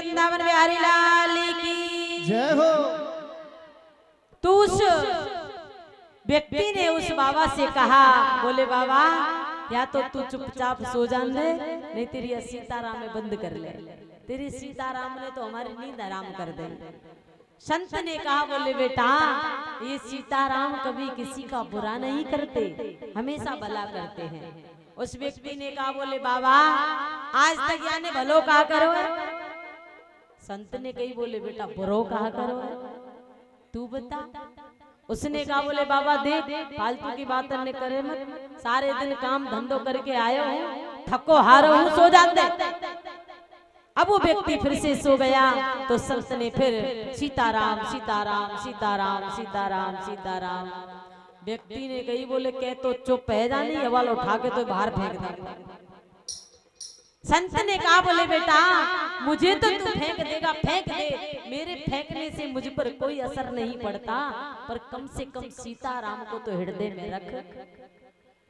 वृंदावन बिहारी लाल की जय हो। तो उस व्यक्ति ने उस बाबा से कहा, बोले बाबा या तो तू चुपचाप सो जान दे, नहीं तेरी सीताराम में बंद कर ले। तेरी सीताराम ने तो हमारी नींद आराम कर दे। संत ने कहा, बोले बेटा ये सीताराम कभी किसी का बुरा नहीं करते, हमेशा भला करते हैं। उस व्यक्ति ने कहा, बोले बाबा आज तक याने भलो कहा करो। संत ने कही, बोले बेटा बुरो कहा करो, तू बता। उसने कहा, बोले बाबा देख फालतू की बात न करे मत, सारे दिन काम धंधो करके आयो हूँ, थको हारो हूँ, सो जाते। अब वो व्यक्ति फिर से सो गया तो संत ने फिर सीताराम सीताराम सीताराम सीताराम सीताराम। व्यक्ति ने कही, बोले कह तो चुप है जानी, हवाल उठा के तो बाहर फेंक दे। संत ने कहा, बोले बेटा मुझे तो तू फेंक देगा, फेंक दे, मेरे फेंकने से मुझ पर कोई असर नहीं पड़ता, पर कम से कम सीताराम को तो हृदय में रख।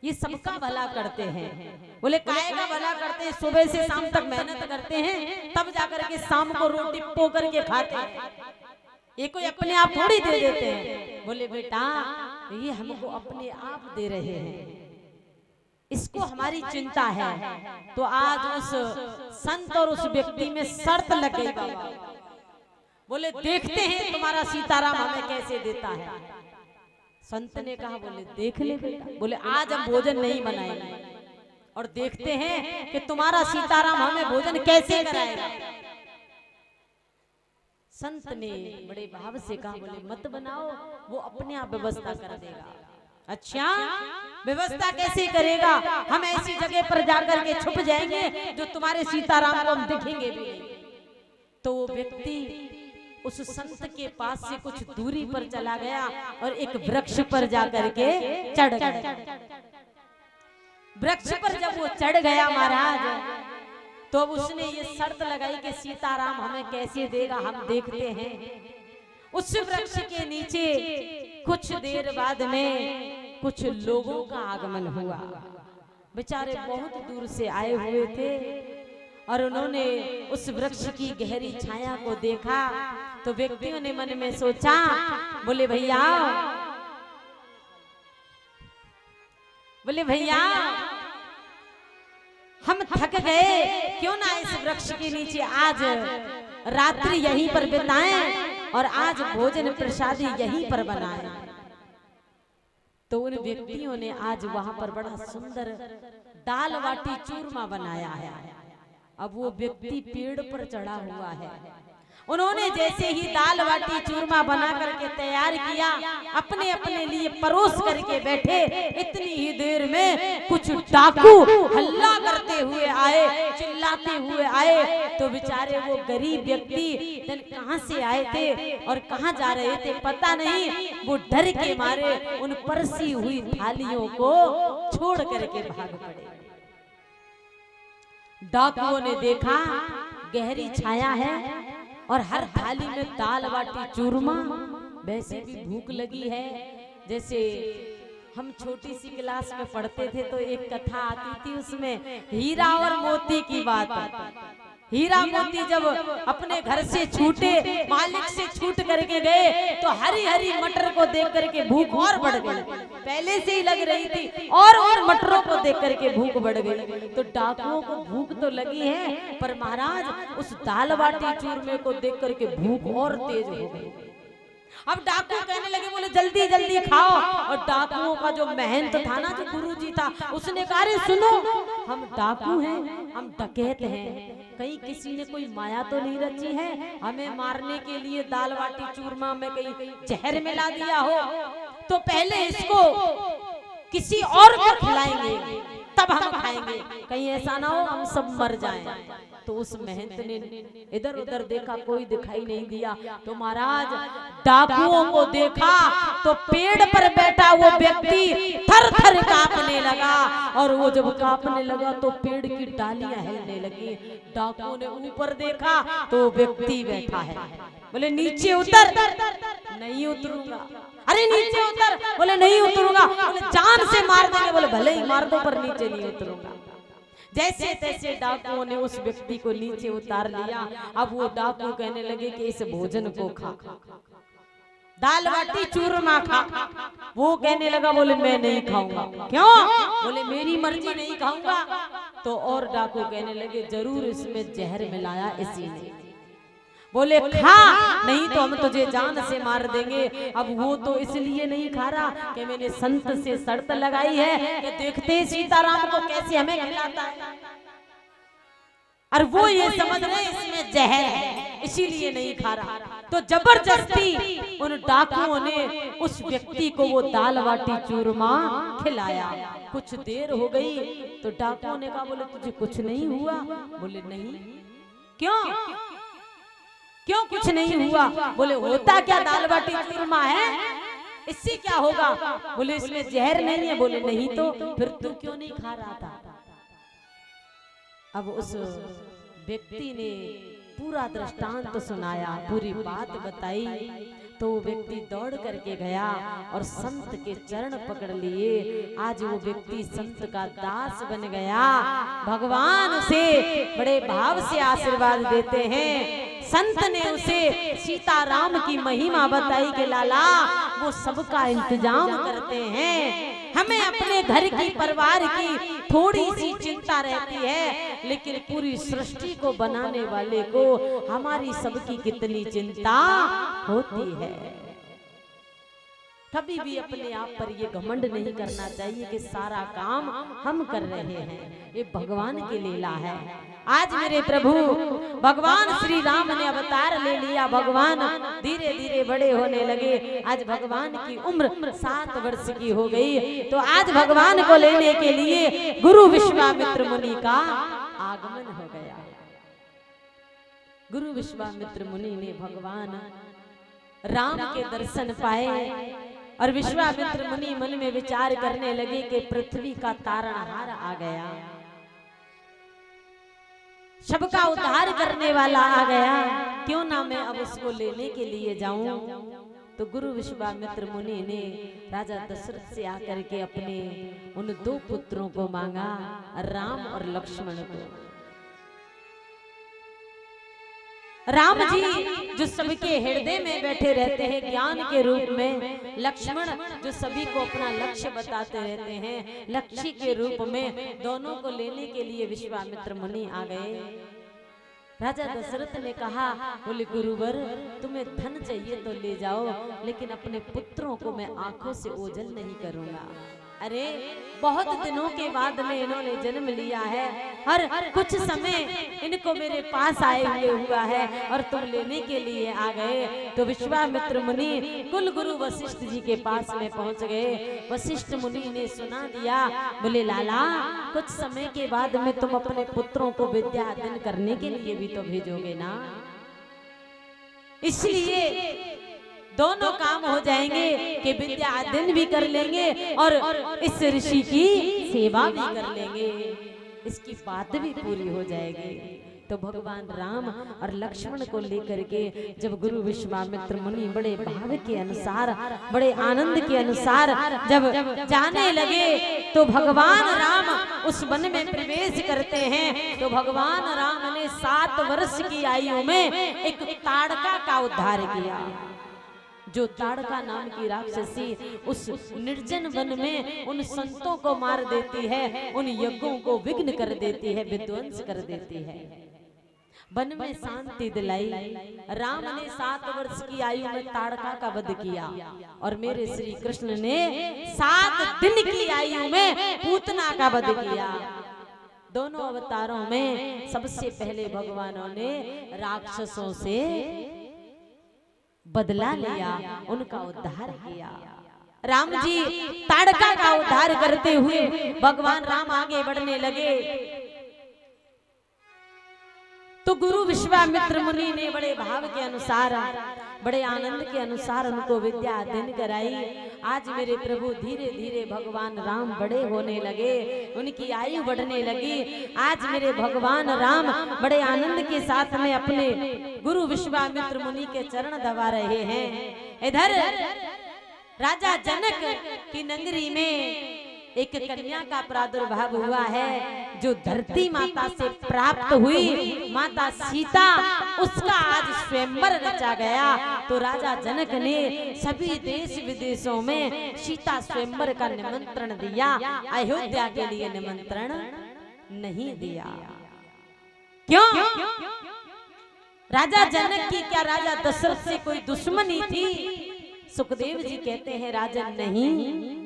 ये सबका भला करते हैं। बोले काहे का भला करते हैं? सुबह से शाम तक मेहनत करते हैं, तब जाकर के शाम को रोटी पो करके खाते हैं। ये कोई अपने आप थोड़ी दे देते हैं। बोले बेटा ये हमको अपने आप दे रहे हैं, इसको हमारी चिंता है। तो आज उस संत और उस व्यक्ति में शर्त लग गई। बोले देखते हैं तुम्हारा सीताराम हमें कैसे देता है। संत ने कहा, बोले देख ले बेटा। बोले आज हम भोजन नहीं बनाएंगे और देखते हैं कि तुम्हारा सीताराम हमें भोजन कैसे कराएगा। संत ने बड़े भाव से कहा, बोले मत बनाओ, वो अपने आप व्यवस्था कर देगा। अच्छा व्यवस्था कैसे करेगा? हम ऐसी जगह पर जाकर के छुप जाएंगे जो तुम्हारे सीताराम को हम दिखेंगे भी नहीं। तो वो व्यक्ति उस संत के पास से कुछ दूरी पर चला गया और एक वृक्ष पर जाकर के चढ़ गया। वृक्ष पर जब वो चढ़ गया महाराज, तो अब उसने ये शर्त लगाई कि सीताराम हमें कैसे देगा, हम देखते हैं। उस वृक्ष के नीचे कुछ देर बाद में कुछ लोगों का आगमन हुआ। बेचारे बहुत दूर से आए हुए थे और उन्होंने उस वृक्ष की गहरी छाया को देखा। तो व्यक्तियों ने मन में सोचा, बोले भैया हम थक गए, क्यों ना इस वृक्ष के नीचे आज रात्रि यहीं पर बिताएं और आज भोजन प्रसादी यहीं पर बनाएं। तो उन व्यक्तियों ने आज वहां पर बड़ा सुंदर दाल बाटी चूरमा बनाया है। अब वो व्यक्ति पेड़ पर चढ़ा हुआ है। उन्होंने जैसे ही दाल बाटी चूरमा बना करके तैयार किया, अपने अपने लिए परोस करके बैठे। इतनी ही देर में कुछ डाकू हल्ला करते हुए आए, चिल्लाते हुए आए। तो बेचारे वो गरीब व्यक्ति कहां से आए थे और कहां जा रहे थे पता नहीं, वो डर के मारे उन परसी हुई थालियों को छोड़ करके भाग पड़े। डाकुओं ने देखा गहरी छाया है और हर थाली में दाल बाटी चूरमा। वैसे भी भूख लगी है। जैसे हम छोटी सी क्लास में पढ़ते थे तो एक कथा आती थी, उसमें हीरा और मोती की बात। हीरा मोती जब अपने घर से छूटे, मालिक से छूट करके गए, तो हरी हरी मटर को देख करके भूख और बढ़ गई। पहले से ही लग रही थी और मटरों को देख करके भूख बढ़ गई। तो डाकुओं को भूख तो लगी है, पर महाराज उस दाल बाटी चूरमे को देख करके भूख और तेज हो गई। अब डाकू कहने लगे, बोले जल्दी जल्दी खाओ। और डाकुओं का जो महंत था ना, जो गुरुजी था, उसने कहा, अरे सुनो, हम डाकू हैं, हम डकैत हैं, कहीं किसी ने कोई माया तो नहीं रची है हमें मारने के लिए, दाल बाटी चूरमा में कहीं जहर मिला दिया हो, तो पहले इसको किसी और को खिलाएंगे तब हम खाएंगे, कहीं ऐसा ना हो हम सब मर जाएं। तो उस महंत ने इधर उधर देखा, कोई दिखाई नहीं दिया। तो महाराज डाकुओं को देखा तो पेड़ पर बैठा वो व्यक्ति थर थर कांपने लगा, और वो जब कांपने लगा तो पेड़ की डालियां हिलने लगी। डाकुओं ने ऊपर देखा तो व्यक्ति बैठा है। बोले नीचे उतर। नहीं उतरूंगा। अरे नीचे उतर। बोले नहीं उतरूंगा। बोले जान से मार देंगे। बोले भले ही मार दो पर नीचे नहीं उतरूंगा। जैसे तैसे डाकुओं ने उस व्यक्ति को नीचे उतार लिया। अब वो डाकू कहने लगे कि इस भोजन को खा, दाल बाटी चूरमा खा। वो कहने लगा, बोले मैं नहीं खाऊंगा। क्यों? बोले मेरी मर्जी, नहीं खाऊंगा। तो और डाकू कहने लगे, जरूर इसमें जहर मिलाया इसी ने। बोले खा, नहीं तो हम तुझे जान से मार देंगे। अब वो तो इसलिए नहीं खा रहा कि मैंने संत से शर्त लगाई है कि देखते सीताराम को कैसे हमें खिलाता है, और वो ये समझ रहे इसमें जहर है, इसीलिए नहीं खा रहा। तो जबरदस्ती उन डाकुओं ने उस व्यक्ति को वो दाल बाटी चूरमा खिलाया। कुछ देर हो गई तो डाकुओं ने कहा, बोले तुझे कुछ नहीं हुआ? बोले नहीं। क्यों? क्यों कुछ नहीं हुआ? बोले होता क्या दाल बाटी चूरमा है, इससे क्या होगा? बोले इसमें जहर नहीं है। बोले नहीं तो फिर तू क्यों नहीं खा रहा था? अब उस व्यक्ति ने पूरा दृष्टांत सुनाया, पूरी बात बताई। तो वो व्यक्ति दौड़ करके गया और संत के चरण पकड़ लिए। आज वो व्यक्ति संत का दास बन गया। भगवान उसे बड़े भाव से आशीर्वाद देते हैं। संत ने उसे सीताराम की महिमा बताई कि लाला वो सबका इंतजाम करते हैं। हमें अपने घर की परिवार की थोड़ी सी चिंता रहती है, लेकिन पूरी सृष्टि को बनाने वाले को हमारी सबकी कितनी चिंता होती है। कभी भी अपने आप पर ये घमंड नहीं करना चाहिए कि सारा काम हम कर रहे हैं, ये भगवान की लीला है। आज मेरे प्रभु भगवान श्री राम ने अवतार ले लिया। भगवान धीरे धीरे बड़े होने लगे। आज भगवान की उम्र 7 वर्ष की हो गई। तो आज भगवान को लेने के लिए गुरु विश्वामित्र मुनि का आगमन हो गया। गुरु विश्वामित्र मुनि ने भगवान राम के दर्शन पाए और विश्वामित्र मुनि मन में विचार करने लगे कि पृथ्वी का तारणहार आ गया, सबका उद्धार करने वाला आ गया, क्यों ना मैं अब उसको लेने के लिए जाऊं। तो गुरु विश्वामित्र मुनि ने राजा दशरथ से आकर के अपने उन 2 पुत्रों को मांगा, राम और लक्ष्मण को। राम जी जो सबके हृदय में बैठे रहते हैं ज्ञान के रूप में, लक्ष्मण जो सभी को अपना लक्ष्य बताते रहते हैं लक्ष्य के रूप में, दोनों को लेने के लिए विश्वामित्र मुनि आ गए। राजा दशरथ ने कहा, बोले गुरुवर तुम्हें धन चाहिए तो ले जाओ, लेकिन अपने पुत्रों को मैं आंखों से ओझल नहीं करूंगा। अरे बहुत दिनों के बाद में इन्होंने जन्म लिया है और कुछ समय इनको मेरे पास आए हुए हुआ है और तुम लेने के लिए आ गए। तो विश्वामित्र मुनि कुल गुरु वशिष्ठ जी के पास में पहुंच गए। वशिष्ठ मुनि ने सुना दिया, बोले लाला कुछ समय के बाद में तुम अपने पुत्रों को विद्या अध्ययन करने के लिए भी तो भेजोगे ना, इसलिए दोनों काम हो जाएंगे कि विद्या अध्ययन भी कर लेंगे और इस ऋषि की सेवा भी कर लेंगे, इसकी बात भी पूरी हो जाएगी। तो भगवान राम और लक्ष्मण को लेकर के जब गुरु विश्वामित्र मुनि बड़े भाव के अनुसार, बड़े आनंद के अनुसार जब जाने लगे, तो भगवान राम उस वन में प्रवेश करते हैं। तो भगवान राम ने 7 वर्ष की आयु में एक ताड़का का उद्धार किया। जो ताड़का नाम की राक्षसी उस निर्जन वन में उन संतों को मार देती है, उन यज्ञों को विघ्न कर देती है, विध्वंस कर देती है, वन में शांति दिलाई। राम ने 7 वर्ष की आयु में ताड़का का वध किया और मेरे श्री कृष्ण ने 7 दिन की आयु में पूतना का वध किया। दोनों अवतारों में सबसे पहले भगवानों ने राक्षसों से बदला लिया, उनका उद्धार किया। राम जी ताड़का का उद्धार करते हुए भगवान राम आगे बढ़ने लगे। तो गुरु विश्वामित्र मुनि ने बड़े भाव के अनुसार, बड़े आनंद के अनुसार उनको विद्या अध्ययन कराई। आज मेरे प्रभु धीरे धीरे भगवान राम बड़े होने लगे, उनकी आयु बढ़ने लगी। आज मेरे भगवान राम बड़े आनंद के साथ में अपने गुरु विश्वामित्र मुनि के चरण दबा रहे हैं। इधर राजा जनक की नगरी में एक कन्या का प्रादुर्भाव हुआ है जो धरती माता से प्राप्त हुई, माता सीता, उसका आज स्वयंवर रचा गया। तो राजा जनक ने सभी देश विदेशों में सीता स्वयंवर का निमंत्रण दिया, अयोध्या के लिए निमंत्रण नहीं दिया। क्यों? राजा जनक की क्या राजा दशरथ से कोई दुश्मनी थी? सुखदेव जी कहते हैं राजन नहीं,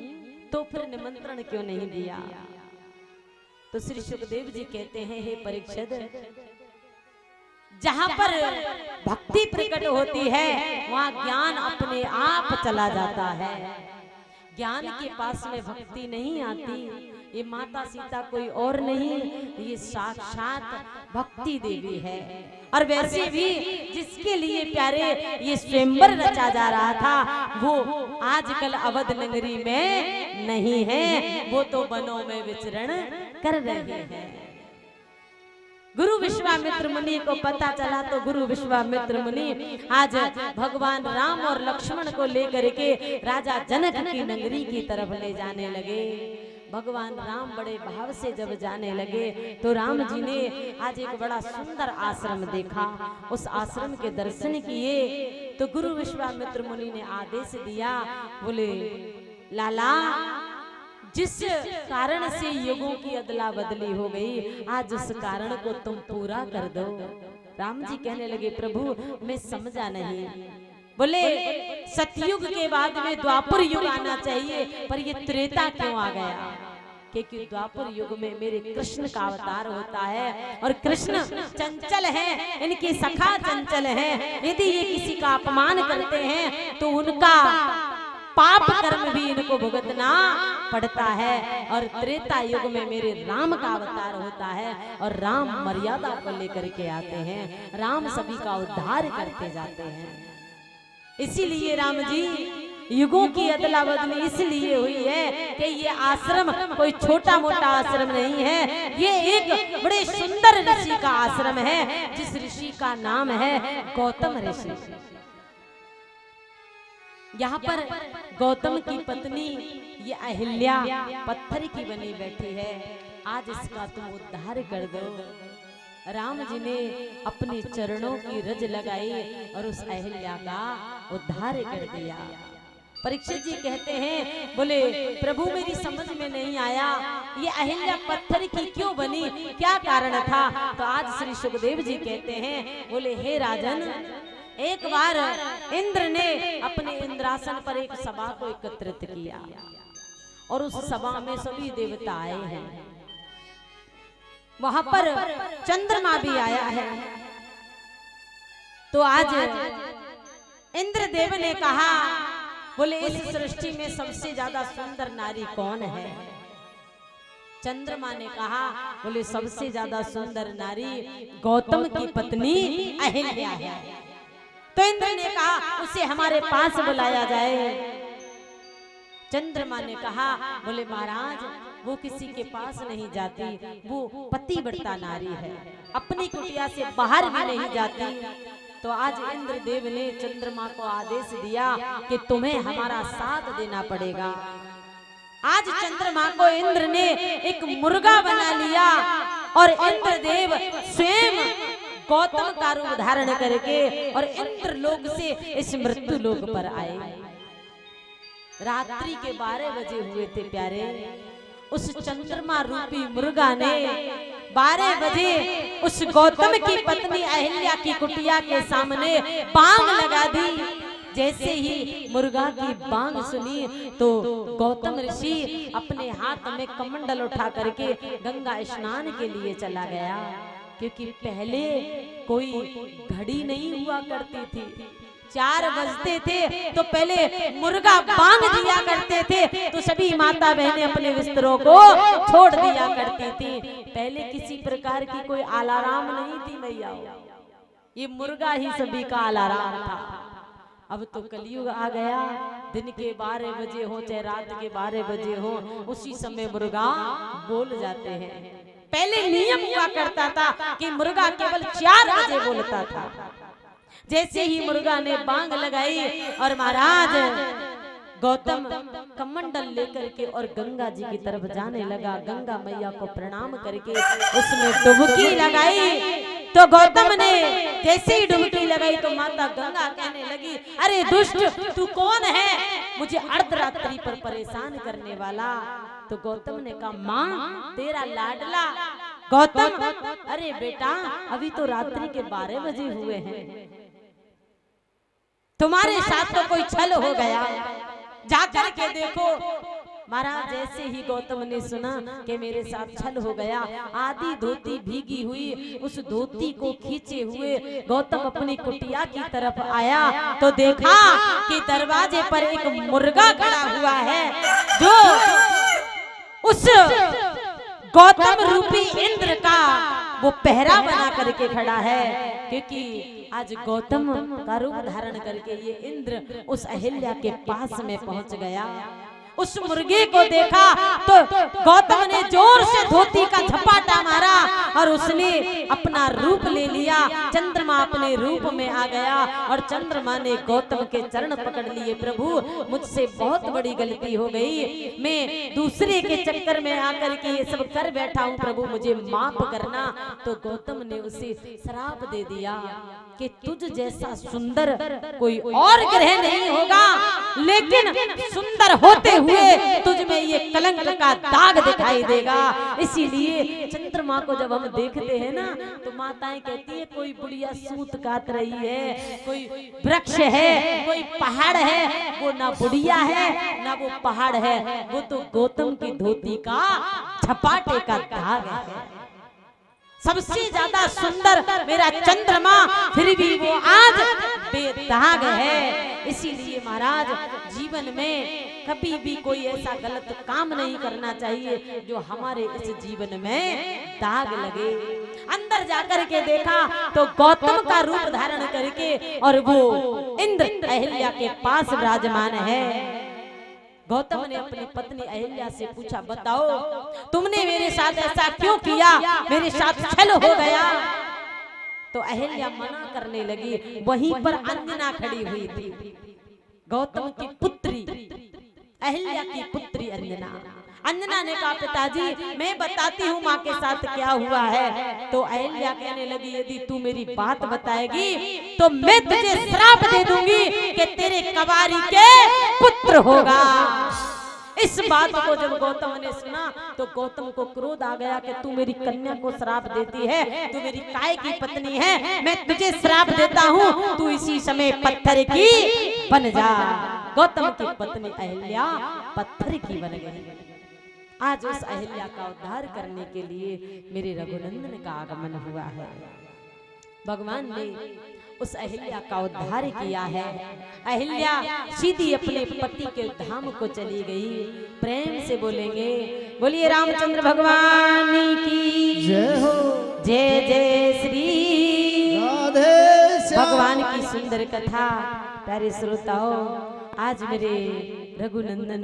तो फिर निमंत्रण क्यों नहीं दिया? तो श्री सुखदेव जी कहते हैं हे परीक्षित, जहां पर भक्ति प्रकट होती है वहां ज्ञान अपने आप चला जाता है। ज्ञान के पास में भक्ति नहीं आती। ये माता सीता कोई और नहीं, ये साक्षात भक्ति देवी है। और वैसे भी जिसके लिए प्यारे ये स्वयंवर रचा जा रहा था वो आजकल अवध नगरी में नहीं है, वो तो वनों में विचरण कर रहे हैं। गुरु विश्वामित्र मुनि को पता चला तो गुरु विश्वामित्र मुनि आज भगवान राम और लक्ष्मण को लेकर के राजा जनक की नगरी की तरफ ले जाने लगे। भगवान राम बड़े भाव से जब जाने लगे तो राम जी ने आज एक बड़ा सुंदर आश्रम देखा, उस आश्रम के दर्शन किए। तो गुरु विश्वामित्र मुनि ने आदेश दिया, बोले लाला, जिस कारण से युगों की अदला बदली हो गई, आज उस कारण को तुम पूरा कर दो। राम जी कहने लगे, प्रभु मैं समझा नहीं। बोले सतयुग के बाद में द्वापर युग आना चाहिए, पर ये त्रेता क्यों आ गया? क्योंकि द्वापर युग में मेरे कृष्ण का अवतार होता है और कृष्ण चंचल हैं, इनकी सखा चंचल हैं। यदि ये किसी का अपमान करते हैं तो उनका पाप कर्म भी इनको भुगतना पड़ता है। और त्रेता युग में मेरे राम का अवतार होता है और राम मर्यादा को लेकर के आते हैं, राम सभी का उद्धार करते जाते हैं। इसीलिए राम जी युगों की अदला बदली इसलिए हुई है कि ये आश्रम कोई छोटा मोटा आश्रम नहीं है, ये एक बड़े सुंदर ऋषि का आश्रम है, जिस ऋषि का नाम है गौतम ऋषि। यहाँ पर गौतम की पत्नी ये अहिल्या पत्थर की बनी बैठी है, आज इसका तुम उद्धार कर दो। राम जी ने अपने चरणों की रज लगाई और उस अहिल्या का उद्धार कर दिया। परीक्षित जी कहते हैं, बोले प्रभु मेरी समझ में नहीं आया, ये अहिल्या पत्थर की क्यों बनी, क्या कारण था? तो आज श्री सुखदेव जी कहते हैं, बोले हे राजन, एक बार इंद्र ने अपने इंद्रासन पर एक सभा को एकत्रित किया और उस सभा में सभी देवता आए हैं। वहां पर चंद्रमा भी आया है। तो आज इंद्रदेव ने कहा, बोले इस सृष्टि में सबसे ज्यादा सुंदर नारी कौन है? चंद्रमा ने कहा, बोले सबसे ज्यादा सुंदर नारी गौतम की पत्नी अहिल्या है। तो इंद्र ने कहा उसे हमारे पास बुलाया जाए। चंद्रमा ने कहा, बोले महाराज वो किसी के पास नहीं जाती, वो पतिव्रता नारी है, अपनी कुटिया से बाहर भी नहीं जाती। तो आज इंद्रदेव ने चंद्रमा को आदेश दिया कि तुम्हें हमारा साथ देना पड़ेगा। आज चंद्रमा को इंद्र ने एक मुर्गा बना लिया और इंद्रदेव स्वयं गौतम का रूप धारण करके और इंद्रलोक से इस मृत्यु लोक पर आए। रात्रि के 12 बजे हुए थे प्यारे। उस चंद्रमा रूपी मुर्गा ने 12 बजे उस गौतम की पत्नी अहिल्या की कुटिया के सामने बांग लगा दी। जैसे ही मुर्गा की बांग सुनी तो गौतम ऋषि अपने हाथ में कमंडल उठा करके गंगा स्नान के लिए चला गया, क्योंकि पहले कोई घड़ी नहीं हुआ करती थी। 4 बजते थे तो पहले मुर्गा बांग दिया करते थे, तो सभी माता बहनें अपने बिस्तरों को छोड़ दिया करती थी। पहले किसी प्रकार की कोई अलार्म नहीं थी भैया, ये मुर्गा ही सभी का अलार्म था। अब तो कलयुग आ गया, दिन के 12 बजे हो चाहे रात के 12 बजे हो, उसी समय मुर्गा बोल जाते हैं। पहले नियम हुआ करता था कि मुर्गा केवल 4 बजे बोलता था। जैसे ही मुर्गा ने बांग लगाई और महाराज गौतम कमंडल लेकर के और गंगा जी की तरफ जाने लगा। गंगा मैया को प्रणाम करके उसमें डुबकी लगाई। तो गौतम ने जैसे ही डुबकी लगाई तो माता गंगा कहने लगी, अरे दुष्ट, तू कौन है मुझे अर्धरात्रि पर परेशान करने वाला। तो गौतम ने कहा, माँ तेरा लाडला। गौतम, अरे बेटा अभी तो रात्रि के 12 बजे हुए हैं, तुम्हारे साथ तो कोई छल हो गया, जाकर के देखो। महाराज जैसे ही गौतम ने सुना कि मेरे साथ छल हो गया, आधी धोती भीगी हुई, उस धोती को खींचे हुए गौतम अपनी कुटिया की तरफ आया तो देखा कि दरवाजे पर एक मुर्गा खड़ा हुआ है जो उस गौतम रूपी इंद्र का वो पहरा बना करके खड़ा है। क्योंकि आज गौतम का रूप धारण करके ये इंद्र उस अहिल्या के पास में पहुंच गया। उस मुर्गे को देखा तो गौतम ने जोर से धोती का झपाटा मारा और उसने अपना रूप ले लिया। चंद्रमा अपने रूप में आ गया और चंद्रमा ने गौतम के चरण पकड़ लिए। प्रभु मुझसे बहुत बड़ी गलती हो गई, मैं दूसरे के चक्कर में आकर के ये सब कर बैठा हूँ, प्रभु मुझे माफ करना। तो गौतम ने उसे श्राप दे दिया कि तुझ जैसा सुंदर कोई और ग्रह नहीं होगा, लेकिन सुंदर होते हुए तुझ में ये कलंक का दाग दिखाई देगा। इसीलिए चंद्रमा को जब हम देखते हैं ना तो माताएं कहती है कोई बुढ़िया सूत काट रही है, कोई वृक्ष है, कोई पहाड़ है, वो ना बुढ़िया है ना वो पहाड़ है, वो तो गौतम की धोती का झपाटे का दाग है। सबसे ज्यादा सुंदर मेरा चंद्रमा, फिर भी वो आज बेदाग है। इसीलिए महाराज जीवन में कभी भी कोई ऐसा गलत काम नहीं करना चाहिए जो हमारे इस जीवन में दाग लगे। अंदर जाकर के देखा तो गौतम का रूप धारण करके और वो इंद्र अहिल्या के पास विराजमान है। गौतम ने अपनी पत्नी अहिल्या से पूछा, बताओ तुमने मेरे साथ ऐसा क्यों किया, मेरे साथ छल हो गया। तो अहिल्या मना करने लगी। वहीं पर अंजना खड़ी हुई थी, गौतम की पुत्री, अहिल्या की पुत्री अंजना। अंजना ने कहा, पिताजी मैं बताती हूँ माँ के साथ क्या हुआ है। तो अहिल्या कहने लगी, यदि तू मेरी बात बताएगी तो मैं तुझे श्राप दे दूंगी कि तेरे कवारी के पुत्र होगा। इस बात को जब गौतम ने सुना तो गौतम को क्रोध आ गया कि तू मेरी कन्या को श्राप देती है, तू मेरी काय की पत्नी है, मैं तुझे श्राप देता हूँ, तू इसी समय पत्थर की बन जा। गौतम की पत्नी अहिल्या पत्थर की बन गई। आज उस अहिल्या का उद्धार करने के लिए मेरे रघुनंदन का आगमन हुआ है। भगवान ने उस अहिल्या का उद्धार किया है। अहिल्या सीधी अपने पति के धाम को चली गई। प्रेम से बोलेंगे, बोलिए रामचंद्र भगवान की जय हो, जय जय श्री राधे। भगवान की सुंदर कथा प्यारे श्रोताओं, आज मेरे रघुनंदन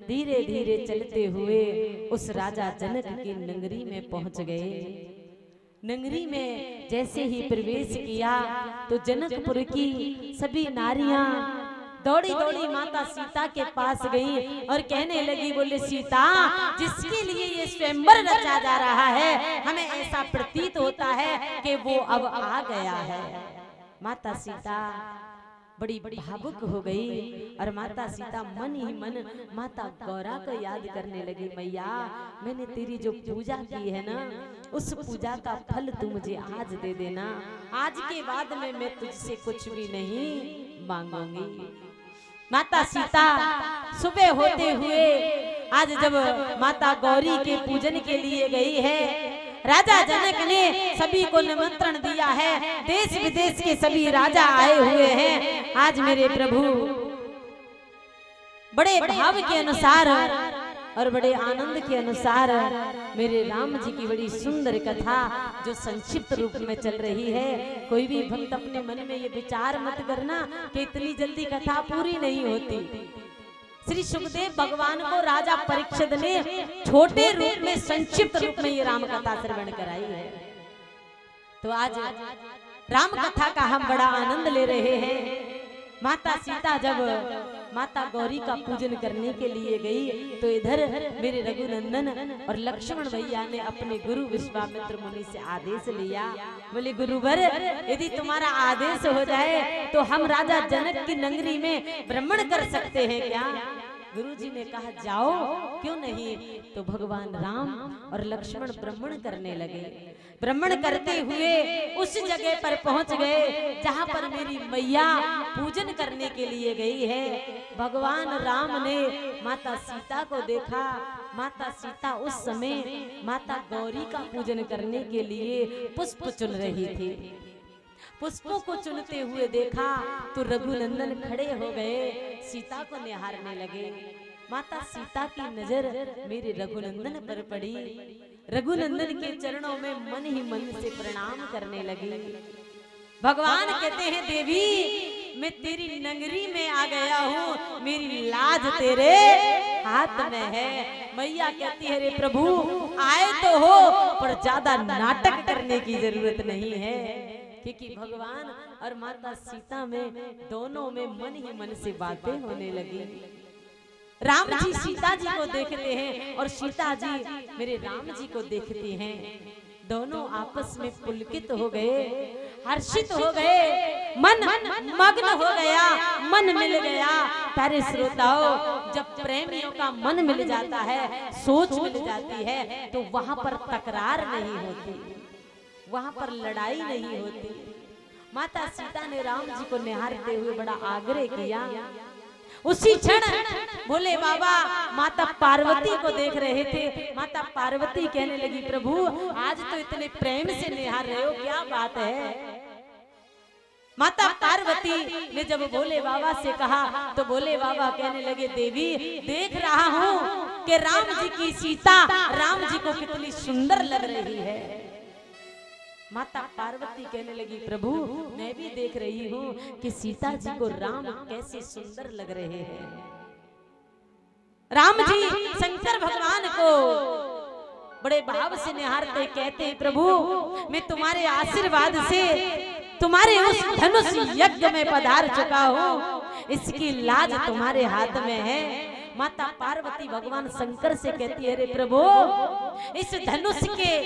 धीरे धीरे चलते हुए उस राजा जनक की नगरी में पहुंच गए। नगरी में जैसे ही प्रवेश किया तो जनकपुर की सभी नारियां दौड़ी दौड़ी माता सीता के पास गई और कहने लगी, बोले सीता, जिसके लिए ये स्वयंवर रचा जा रहा है, हमें ऐसा प्रतीत होता है कि वो अब आ गया है। माता सीता बड़ी भावुक हो गई और माता सीता मन ही मन माता गौरा को याद करने लगी। मैया, मैंने तेरी जो पूजा की है ना, उस पूजा का फल तू मुझे आज दे देना। आज के बाद में मैं तुझसे कुछ भी नहीं मांगूंगी। माता सीता सुबह होते हुए आज जब माता गौरी के पूजन के लिए गई है, राजा जनक ने सभी को निमंत्रण दिया है, देश विदेश के सभी राजा आए हुए हैं। आज मेरे प्रभु बड़े भाव के अनुसार और बड़े आनंद के अनुसार मेरे राम जी की बड़ी सुंदर कथा जो संक्षिप्त रूप में चल रही है। कोई भी भक्त अपने मन में ये विचार मत करना कि इतनी जल्दी कथा पूरी नहीं होती। श्री सुखदेव भगवान को राजा परीक्षित ने छोटे रूप में संक्षिप्त रूप में ये राम कथा श्रवण कराई है। तो आज राम कथा का हम बड़ा आनंद ले रहे हैं। माता सीता जब माता गौरी का पूजन करने के लिए गई तो इधर मेरे रघुनंदन और लक्ष्मण भैया ने अपने गुरु विश्वामित्र मुनि से आदेश लिया। बोले गुरुवर, यदि तुम्हारा आदेश हो जाए तो हम राजा जनक की नगरी में भ्रमण कर सकते हैं क्या? गुरुजी ने कहा जाओ, क्यों नहीं। तो भगवान राम और लक्ष्मण भ्रमण करने लगे। भ्रमण करते हुए उस जगह पर पहुंच गए जहां पर मेरी मैया पूजन करने के लिए गई है। भगवान राम ने माता सीता को देखा। माता सीता उस समय माता गौरी का पूजन करने के लिए पुष्प चुन रही थी। पुष्पों को चुनते हुए देखा तो रघुनंदन खड़े हो गए, सीता को निहारने लगे। माता सीता की नजर मेरे रघुनंदन पर पड़ी। रघुनंदन के चरणों में मन ही मन से प्रणाम करने लगी। भगवान कहते हैं देवी, मैं तेरी नगरी में आ गया हूँ, मेरी लाज तेरे हाथ में है। मैया कहती है रे प्रभु, आए तो हो पर ज्यादा नाटक करने की जरूरत नहीं है, क्योंकि भगवान और माता सीता में दोनों में मन ही मन से बातें होने लगी। राम जी सीता जी को देखते हैं और सीता जी मेरे राम जी को देखती हैं। दोनों आपस में पुलकित हो गए, हर्षित हो गए, मन मग्न हो गया, मन मिल गया। प्यारे श्रोताओं, जब प्रेमियों का मन मिल जाता है, सोच मिल जाती है, तो वहां पर तकरार नहीं होती, वहां पर लड़ाई नहीं होती। माता सीता ने राम जी को निहारते हुए बड़ा आग्रह किया। उसी क्षण बोले बाबा माता पार्वती को देख रहे थे। माता पार्वती कहने लगी प्रभु, आज तो इतने प्रेम से निहार रहे हो, क्या बात है? माता पार्वती ने जब भोले बाबा से कहा तो भोले बाबा कहने लगे देवी, देख रहा हूँ कि राम जी की सीता राम जी को कितनी सुंदर लग रही है। माता पार्वती कहने लगी प्रभु, मैं भी देख रही हूँ कि सीता जी को राम कैसे सुंदर लग रहे हैं। राम जी शंकर भगवान को बड़े भाव से निहारते कहते हैं प्रभु, मैं तुम्हारे आशीर्वाद से तुम्हारे उस धनुष यज्ञ में पधार चुका हूँ, इसकी लाज तुम्हारे हाथ में है। माता पार्वती भगवान शंकर से कहती है रे प्रभु, इस धनुष के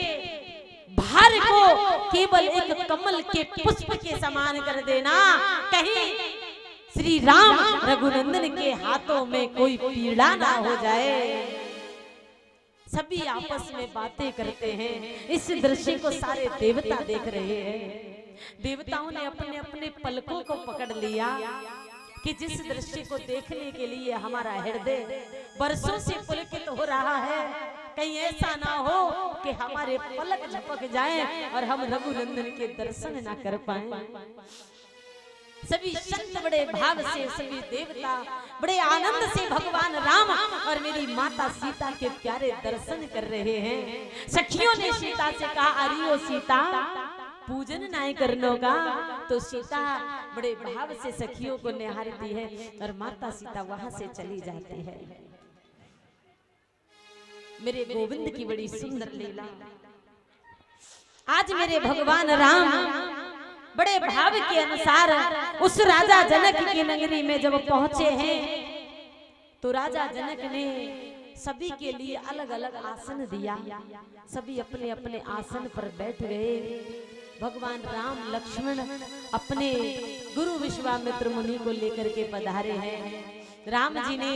भार को केवल एक कमल के पुष्प के समान कर देना, कहीं श्री राम रघुनंदन के हाथों में कोई पीड़ा ना हो जाए। सभी आपस में बातें करते हैं। इस दृश्य को सारे देवता देख रहे हैं। देवताओं ने अपने अपने पलकों को पकड़ लिया कि जिस दृश्य को देखने के लिए हमारा हृदय बरसों से पुलकित हो रहा है, कहीं ऐसा ना हो कि हमारे पलक झपक जाएं और हम रघुनंदन के दर्शन ना कर पाएं। सभी संत बड़े भाव से, सभी देवता बड़े आनंद से भगवान राम और मेरी माता सीता के प्यारे दर्शन कर रहे हैं। सखियों ने सीता से कहा, अरे ओ सीता, पूजन नहीं करने का। तो सीता बड़े भाव से सखियों को निहारती है और माता सीता वहां से चली जाती है। मेरे गोविंद की बड़ी सुंदर लीला। आज मेरे भगवान राम बड़े भाव के अनुसार उस राजा जनक की नगरी में जब पहुंचे हैं तो राजा जनक ने सभी के लिए अलग अलग आसन दिया। सभी अपने अपने आसन पर बैठ गए। भगवान राम लक्ष्मण अपने गुरु विश्वामित्र मुनि को लेकर के पधारे हैं। राम जी ने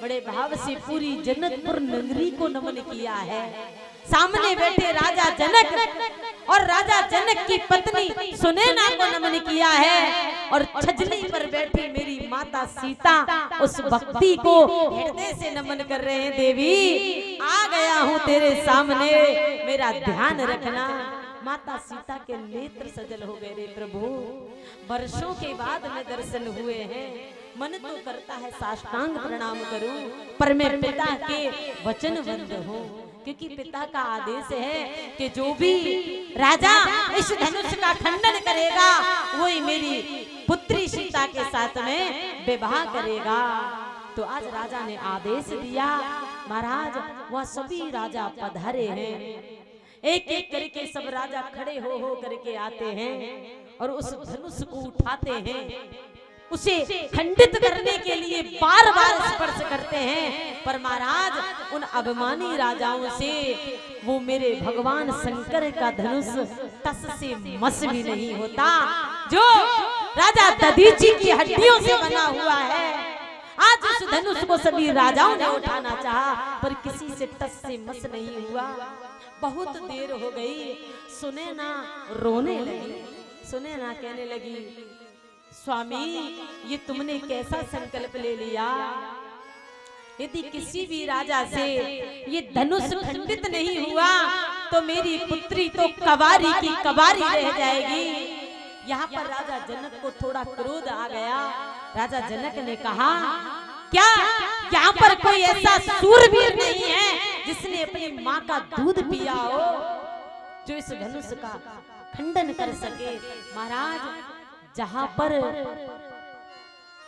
बड़े भाव से पूरी जनकपुर नगरी को नमन किया है। सामने बैठे राजा जनक और राजा जनक की पत्नी सुनैना को नमन किया है और छजली पर बैठी मेरी माता सीता उस भक्ति को हृदय से नमन कर रहे हैं। देवी, आ गया हूँ तेरे सामने, मेरा ध्यान रखना। माता सीता के नेत्र सजल हो गए रे प्रभु, वर्षों के बाद में दर्शन हुए हैं। मन तो करता है साष्टांग प्रणाम करूं, पर मैं पिता के वचनबद्ध हूं, क्योंकि पिता का आदेश है कि जो भी राजा इस धनुष का खंडन करेगा वही मेरी पुत्री सीता के साथ में विवाह करेगा। तो आज राजा ने आदेश दिया। महाराज, वह सभी राजा पधारे हैं। एक एक करके सब राजा खड़े हो करके आते हैं और उस धनुष को उठाते हैं। उसे खंडित करने के लिए बार बार स्पर्श करते हैं, पर महाराज उन अभिमानी राजाओं से वो मेरे भगवान शंकर का धनुष टस से मस भी नहीं होता, जो राजा दधीची की हड्डियों से बना हुआ है। आज उस धनुष को सभी राजाओं ने उठाना चाहा, पर किसी से टस से मस नहीं हुआ। बहुत देर हो गई, सुने ना रोने लगी, सुने ना कहने लगी, स्वामी ये तुमने कैसा संकल्प ले लिया? यदि किसी भी राजा से ये धनुष खंडित नहीं हुआ तो मेरी पुत्री तो कवारी की कवारी रह जाएगी। यहाँ पर राजा जनक को थोड़ा क्रोध आ गया। राजा जनक ने कहा, क्या यहाँ पर कोई ऐसा सूरवीर नहीं है जिसने अपनी माँ का दूध पिया हो, जो इस धनुष का खंडन कर सके? महाराज, जहाँ पर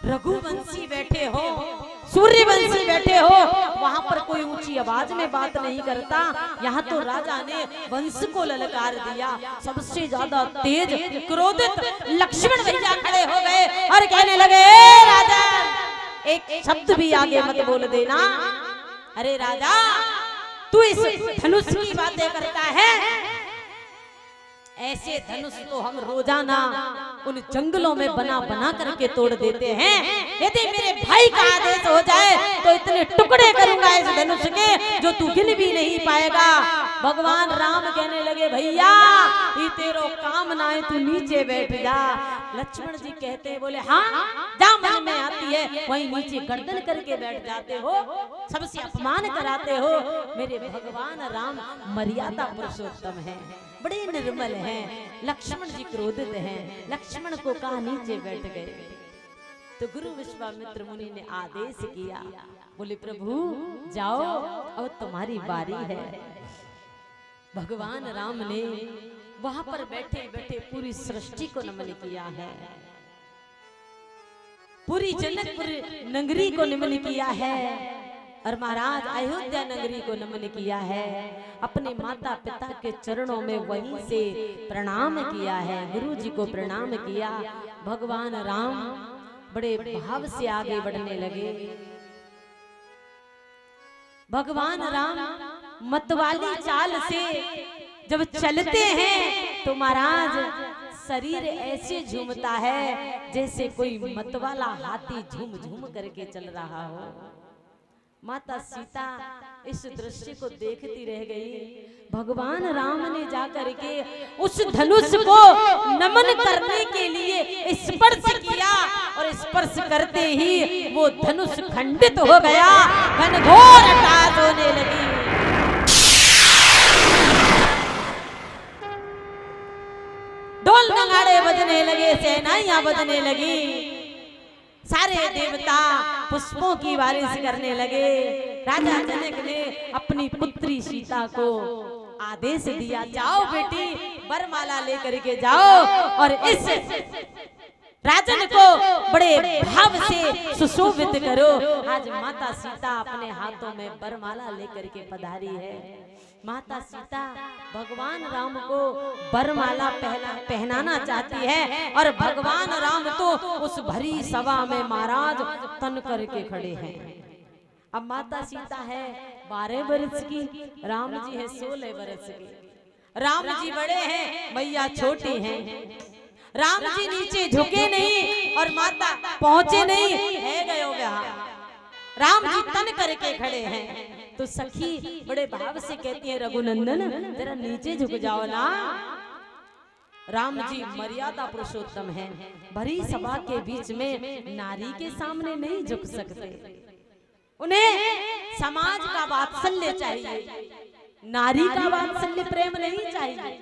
रघुवंशी बैठे हो, सूर्यवंशी बैठे हो, वहां पर कोई ऊंची आवाज में बात नहीं करता। यहाँ तो राजा ने वंश को ललकार दिया। सबसे ज्यादा तेज क्रोधित लक्ष्मण भैया खड़े हो गए और कहने लगे, राजा एक शब्द भी आगे मत बोल देना। अरे राजा, तू इस धनुष की बातें करता है? ऐसे धनुष तो हम रोजाना उन जंगलों में बना बना करके तोड़ देते हैं। यदि मेरे भाई का आदेश हो जाए तो इतने टुकड़े करूंगा इस धनुष के, जो तू गिन भी नहीं पाएगा। भगवान राम कहने लगे, भैया ये तेरो काम ना है, तू नीचे बैठ जा। लक्ष्मण जी कहते हैं, बोले हाँ, जहाँ मन में आती है वहीं नीचे गर्दन करके बैठ जाते हो, सबसे अपमान कराते हो। मेरे भगवान राम मर्यादा पुरुषोत्तम है, बड़े निर्मल हैं। लक्ष्मण जी क्रोधित हैं, लक्ष्मण को कहा नीचे बैठ गए। तो गुरु विश्वामित्र मुनि ने आदेश किया, बोले प्रभु जाओ, अब तुम्हारी बारी है। भगवान राम ने वहां पर बैठे बैठे पूरी सृष्टि को नमन किया है, पूरी जनकपुर नगरी को नमन किया है, और महाराज अयोध्या नगरी को नमन किया है। अपने माता पिता के चरणों में वहीं से प्रणाम किया है, गुरु जी को प्रणाम किया। भगवान राम बड़े भाव से आगे बढ़ने लगे। भगवान राम मतवाली चाल से जब चलते हैं तो महाराज शरीर ऐसे झूमता है जैसे कोई मतवाला हाथी झूम झूम करके चल रहा हो। माता सीता इस दृश्य को देखती रह गई। भगवान राम ने जाकर के उस धनुष को नमन करने के लिए स्पर्श किया, और स्पर्श करते ही वो धनुष खंडित हो गया, घनघोर आकाश होने लगी। ढोल नगाड़े बजने लगे, सेनाइयां बजने लगी, सारे देवता पुष्पों की बारिश करने लगे। राजा जनक ने अपनी पुत्री सीता को आदेश दिया, जाओ बेटी वरमाला लेकर के जाओ, और इस राजन को बड़े भाव से सुशोभित करो। आज माता सीता अपने हाथों में वरमाला लेकर के पधारी है। माता सीता भगवान राम को वरमाला पहनाना चाहती है, और भगवान राम तो उस भरी सभा में महाराज तन करके खड़े हैं। अब माता सीता है 12 वर्ष की, राम जी है 16 वर्ष के। राम जी बड़े हैं, मैया छोटी हैं। राम जी नीचे झुके नहीं और माता पहुंचे नहीं, है गयो ब्याह। राम जी तन करके खड़े हैं। तो सखी बड़े भाव से कहती है, रघुनंदन जरा नीचे झुक जाओ ना। राम जी मर्यादा पुरुषोत्तम हैं, भरी सभा के बीच में नारी के सामने नहीं झुक सकते। उन्हें समाज का वात्सल्य चाहिए, नारी का वात्सल्य प्रेम नहीं चाहिए।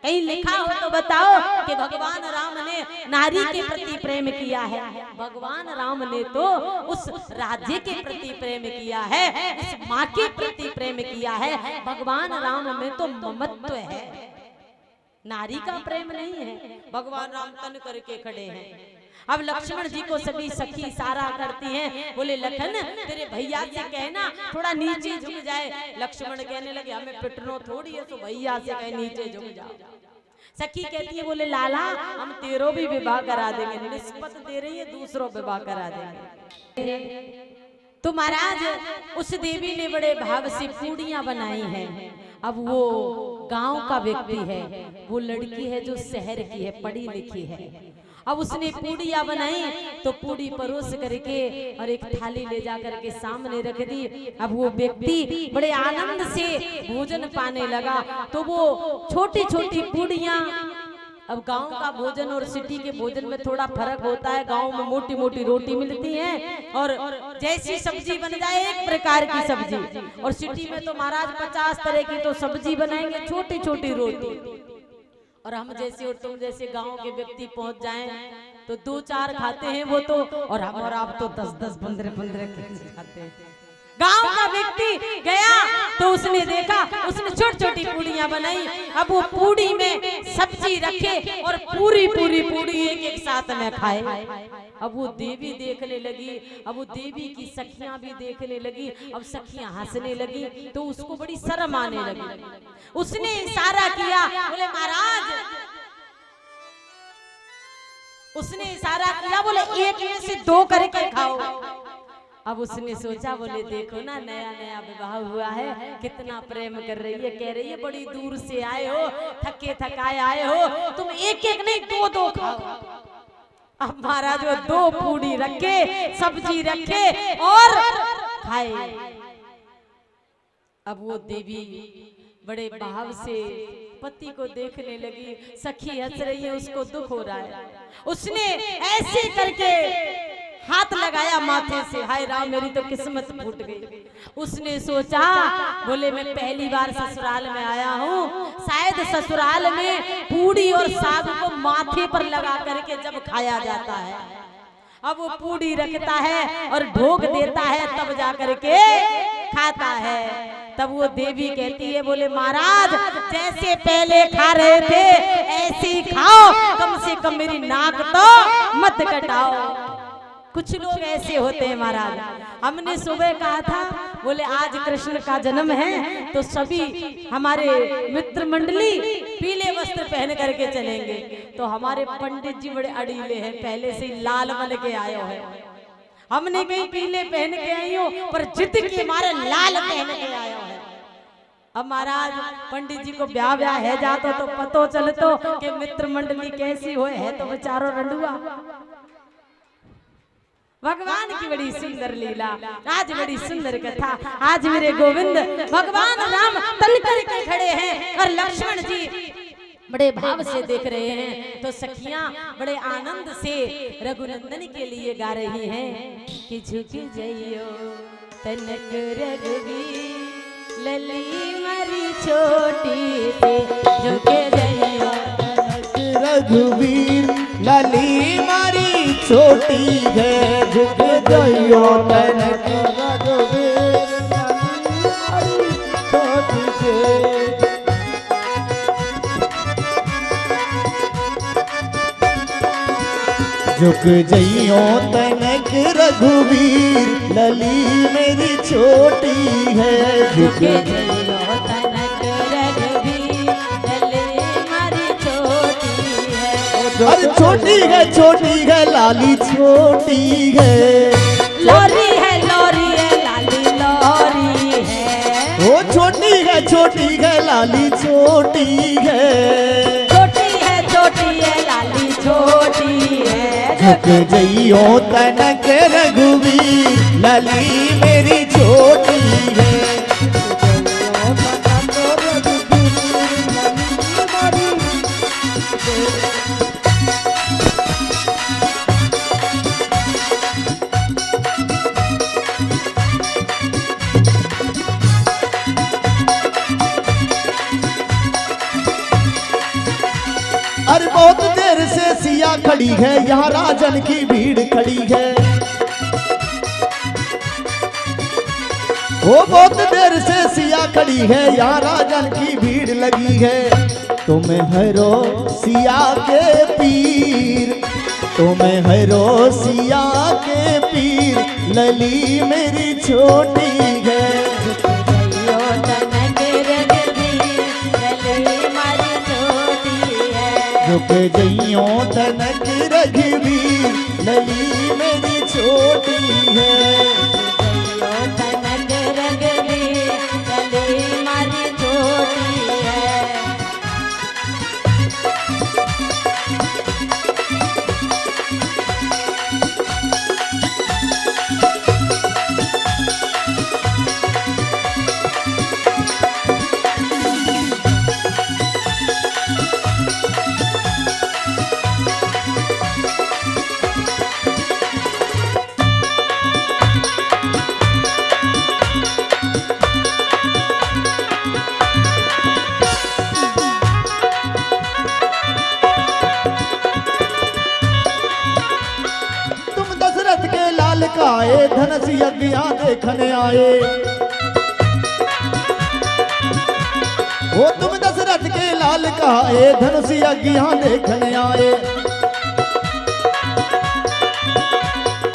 कहीं लिखा हो तो बताओ कि भगवान राम ने नारी के प्रति प्रेम किया है? भगवान राम ने तो उस राज्य के प्रति प्रेम किया है, उस माँ के प्रति प्रेम किया है। भगवान राम में तो ममत्व है, नारी का प्रेम नहीं है। भगवान राम तन करके खड़े हैं। अब लक्ष्मण जी को सभी सखी इशारा करती हैं, बोले लखन तेरे भैया से कहना थोड़ा नीचे झुक जाए। लक्ष्मण कहने लगे, हमें पिटनो थोड़ी है, तो भैया से कहे नीचे झुक जाओ। सखी कहती है बोले लाला हम तेरो भी विवाह करा देंगे, निस्बत दे रही है, दूसरों विवाह करा देंगे। तो महाराज उस देवी ने बड़े भाव से पूड़ियां बनाई हैं। अब वो गांव का व्यक्ति है, वो लड़की है जो शहर की है, पढ़ी लिखी है। अब उसने पूड़ियां बनाई तो पूड़ी परोस करके और एक थाली ले जा करके सामने रख दी। अब वो व्यक्ति बड़े आनंद से भोजन पाने लगा। तो वो छोटी छोटी पूड़ियां, अब गांव का भोजन और सिटी के भोजन में थोड़ा फर्क होता है। गांव में मोटी मोटी रोटी मिलती है और जैसी सब्जी बन जाए एक प्रकार की सब्जी, और सिटी में तो महाराज 50 तरह की तो सब्जी बनाएंगे, छोटी छोटी रोटी। और हम जैसे और तुम जैसे गांव के व्यक्ति पहुंच जाएं तो 2-4 खाते हैं वो तो, और हम और आप तो 10-10 15-15 खाते हैं। गांव का व्यक्ति गया तो उसने देखा, उसने छोटी छोटी पूड़ियां बनाई। अब वो पूड़ी में सब्जी रखे और पूरी पूरी पूड़ी एक एक साथ में खाए। अब वो देवी देखने लगी, अब वो देवी की सखियां भी देखने लगी। अब सखियां हंसने लगी तो उसको बड़ी शर्म आने लगी। उसने इशारा किया, बोले महाराज, उसने इशारा किया, बोले एक में से 2 करके खाओ। अब उसने सोचा, बोले देखो ना नया नया विवाह हुआ है, कितना प्रेम कर रही है, कह रही है बड़ी दूर से आए हो, थके थकाए आए हो, तुम एक एक नहीं 2-2 खाओ। अब महाराज वो 2 पूड़ी रखे, सब्जी रखे और खाए। अब वो देवी बड़े भाव से पति को देखने लगी। सखी हंस रही है, उसको दुख हो रहा है। उसने ऐसे करके हाथ लगाया माथे से, हाय राम मेरी तो किस्मत फूट गई। उसने सोचा, बोले मैं पहली बार ससुराल में आया हूँ, शायद ससुराल में पूड़ी और साग को माथे पर लगा करके जब खाया जाता है। अब वो पूड़ी रखता है और भोग देता है, तब जा करके खाता है। तब वो देवी कहती है, बोले महाराज जैसे पहले खा रहे थे ऐसे ही खाओ, कम से कम मेरी नाक तो मत कटाओ। कुछ लोग ऐसे होते हैं महाराज। हमने सुबह कहा था, बोले आज कृष्ण का जन्म है तो सभी हमारे मित्र मंडली पीले वस्त्र पहन करके चलेंगे। तो हमारे पंडित जी बड़े अड़ीले हैं, पहले से लाल बन के आए हो है। हमने कहीं पीले पहन के आई हो, पर जिद के मारे लाल पहन के आए हो है। अब महाराज पंडित जी को ब्याह है जातो तो पतो चलतो कि मित्र मंडली कैसी हो है, तो बेचारो रंडुआ। भगवान की बड़ी सुंदर लीला, आज बड़ी सुंदर कथा। आज मेरे गोविंद भगवान राम तल करके खड़े हैं और लक्ष्मण जी बड़े भाव से देख रहे हैं। तो सखियां बड़े आनंद से रघुनंदन के लिए गा रही हैं कि झुक जइयो तनक रघुवीर लली मरी छोटी से, झुक जइयो तनक रघुवीर लली मारी छोटी है, झुक जइयो तनक रघुवीर लली मारी छोटी है। झुक जइयो तनक रघुवीर लली मेरी छोटी है, झुक जइयो तनक रघुवीर लली मारी छोटी है। अरे छोटी है लाली छोटी है, लोरी है लाली लोरी है। वो छोटी है लाली छोटी है, छोटी है लाली छोटी है। झुक जइयो तनक रघुवीर लली मेरी छोटी है। अरे बहुत देर से सिया खड़ी है, यहाँ राजन की भीड़ खड़ी है। वो बहुत देर से सिया खड़ी है, यहाँ राजन की भीड़ लगी है। तुम्हें हरो सिया के पीर, तुम्हें हरो सिया के पीर लली मेरी छोटी है। झुक जइयो तनक रघुवीर लली मेरी छोटी है। जइयो तनक रघुवीर लली मारी छोटी है। काए धनस यज्ञ देखने आए, वो तुम दशरथ के लाल काए धनुष यज्ञ देखने आए।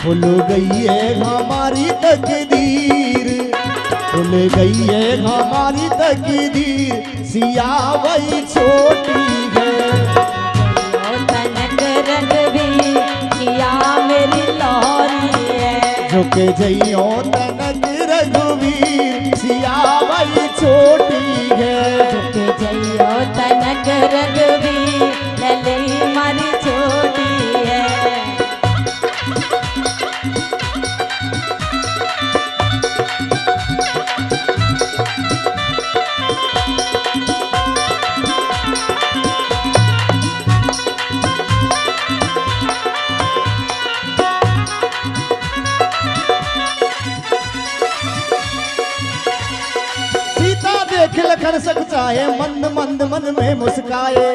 खुल गई है हमारी तकदीर, खुल गई है हमारी तकदीर, सिया वही छोटी है। तनक रघुवीर सिया मेरी लोरी है। झुक जइयो तनक रघुवीर सिया वही छोटी है। झुक जइयो तनक रघुवीर लली मारी छोटी है। लखन सक चाहे मंद मंद मन में मुस्काए,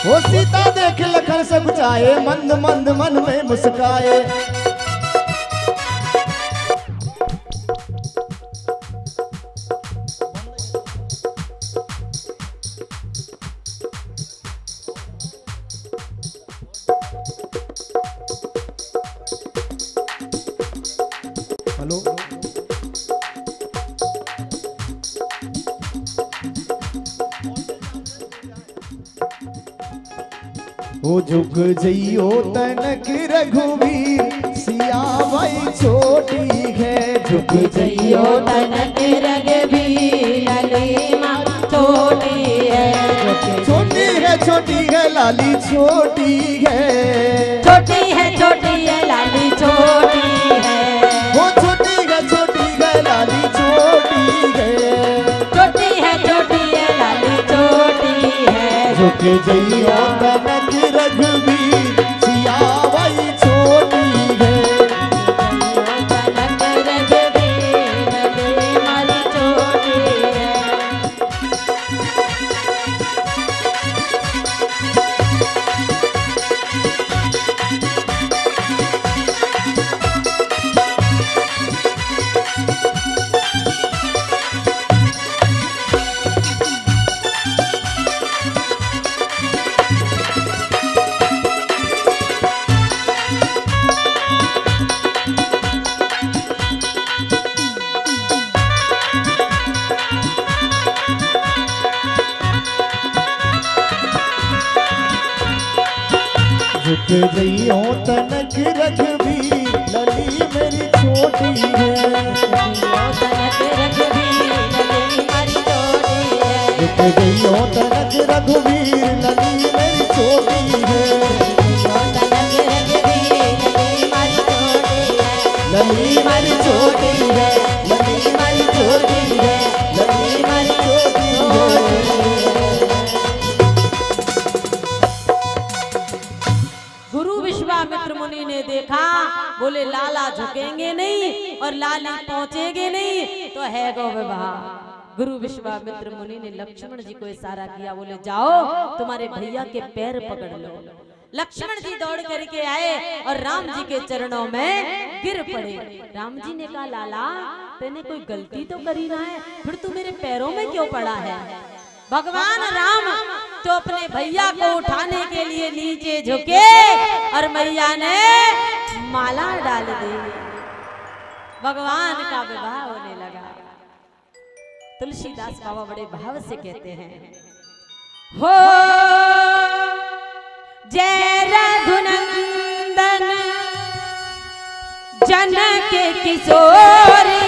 वो सीता देख लखन सक चाहे मंद मंद मन में मुस्काए। हेलो वो झुक जइयो तनक रघुवीर सिया वही छोटी है। झुक जइयो तनक रघुवीर लली मारी छोटी है। छोटी है छोटी है लाली छोटी है। छोटी है लाली छोटी है। वो छोटी है लाली छोटी है। छोटी है लाली छोटी है। झुक जइयो तनक रघुवीर सिया वही छोटी है। तनक रघुवीर लली मारी छोटी है। झुक जइयो तनक रघुवीर लली मेरी छोटी है। तनक रघुवीर लली मारी छोटी है। झुक जइयो तनक रघुवीर लली मेरी छोटी है। तनक रघुवीर लली मारी छोटी है। लली मेरी छोटी है। लली मेरी छोटी है। लली मेरी छोटी है। गुरु विश्वामित्र मुनि ने देखा, बोले लाला झुकेंगे नहीं और लाली पहुंचेंगे नहीं तो है गो विवाह। गुरु विश्वामित्र मुनि ने लक्ष्मण जी को इशारा किया, बोले जाओ तुम्हारे भैया के पैर पकड़ लो। लक्ष्मण जी दौड़ करके आए और राम जी के चरणों में गिर पड़े। राम जी ने कहा, लाला तेने कोई गलती तो करी ना है, फिर तू मेरे पैरों में क्यों पड़ा है। भगवान राम तो अपने भैया को उठाने के लिए नीचे झुके और मैया ने माला डाल दी। भगवान का विवाह होने लगा। तुलसीदास बाबा बड़े भाव से कहते हैं, हो जय रघुनंदन जनक किशोरी,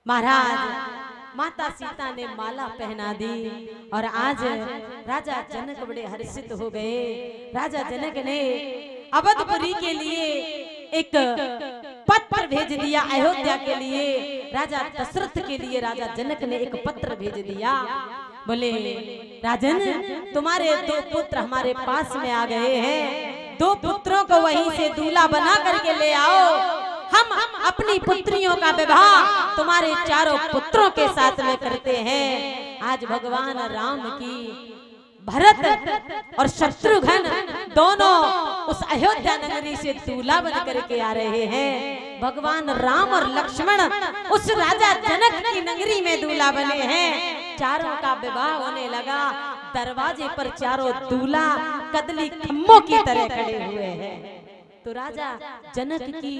महाराज माता सीता ने माला पहना दी और आज राजा जनक बड़े हर्षित हो गए। राजा जनक ने अवधपुरी के लिए एक पत्र भेज दिया, अयोध्या के लिए राजा दशरथ के लिए राजा जनक ने एक पत्र भेज दिया। बोले राजन, तुम्हारे 2 पुत्र हमारे पास में आ गए हैं, 2 पुत्रों को वहीं से दूल्हा बना करके ले आओ। हम अपनी पुत्रियों का विवाह तुम्हारे 4 पुत्रों के साथ में करते हैं। आज भगवान राम की भरत और शत्रुघ्न दोनों उस अयोध्या नगरी से दूल्हा बन करके आ रहे हैं। भगवान राम और लक्ष्मण उस राजा जनक की नगरी में दूल्हा बने हैं। चारों का विवाह होने लगा। दरवाजे पर 4 दूल्हा कदली खम्भों की तरह खड़े हुए हैं। तो राजा जनक की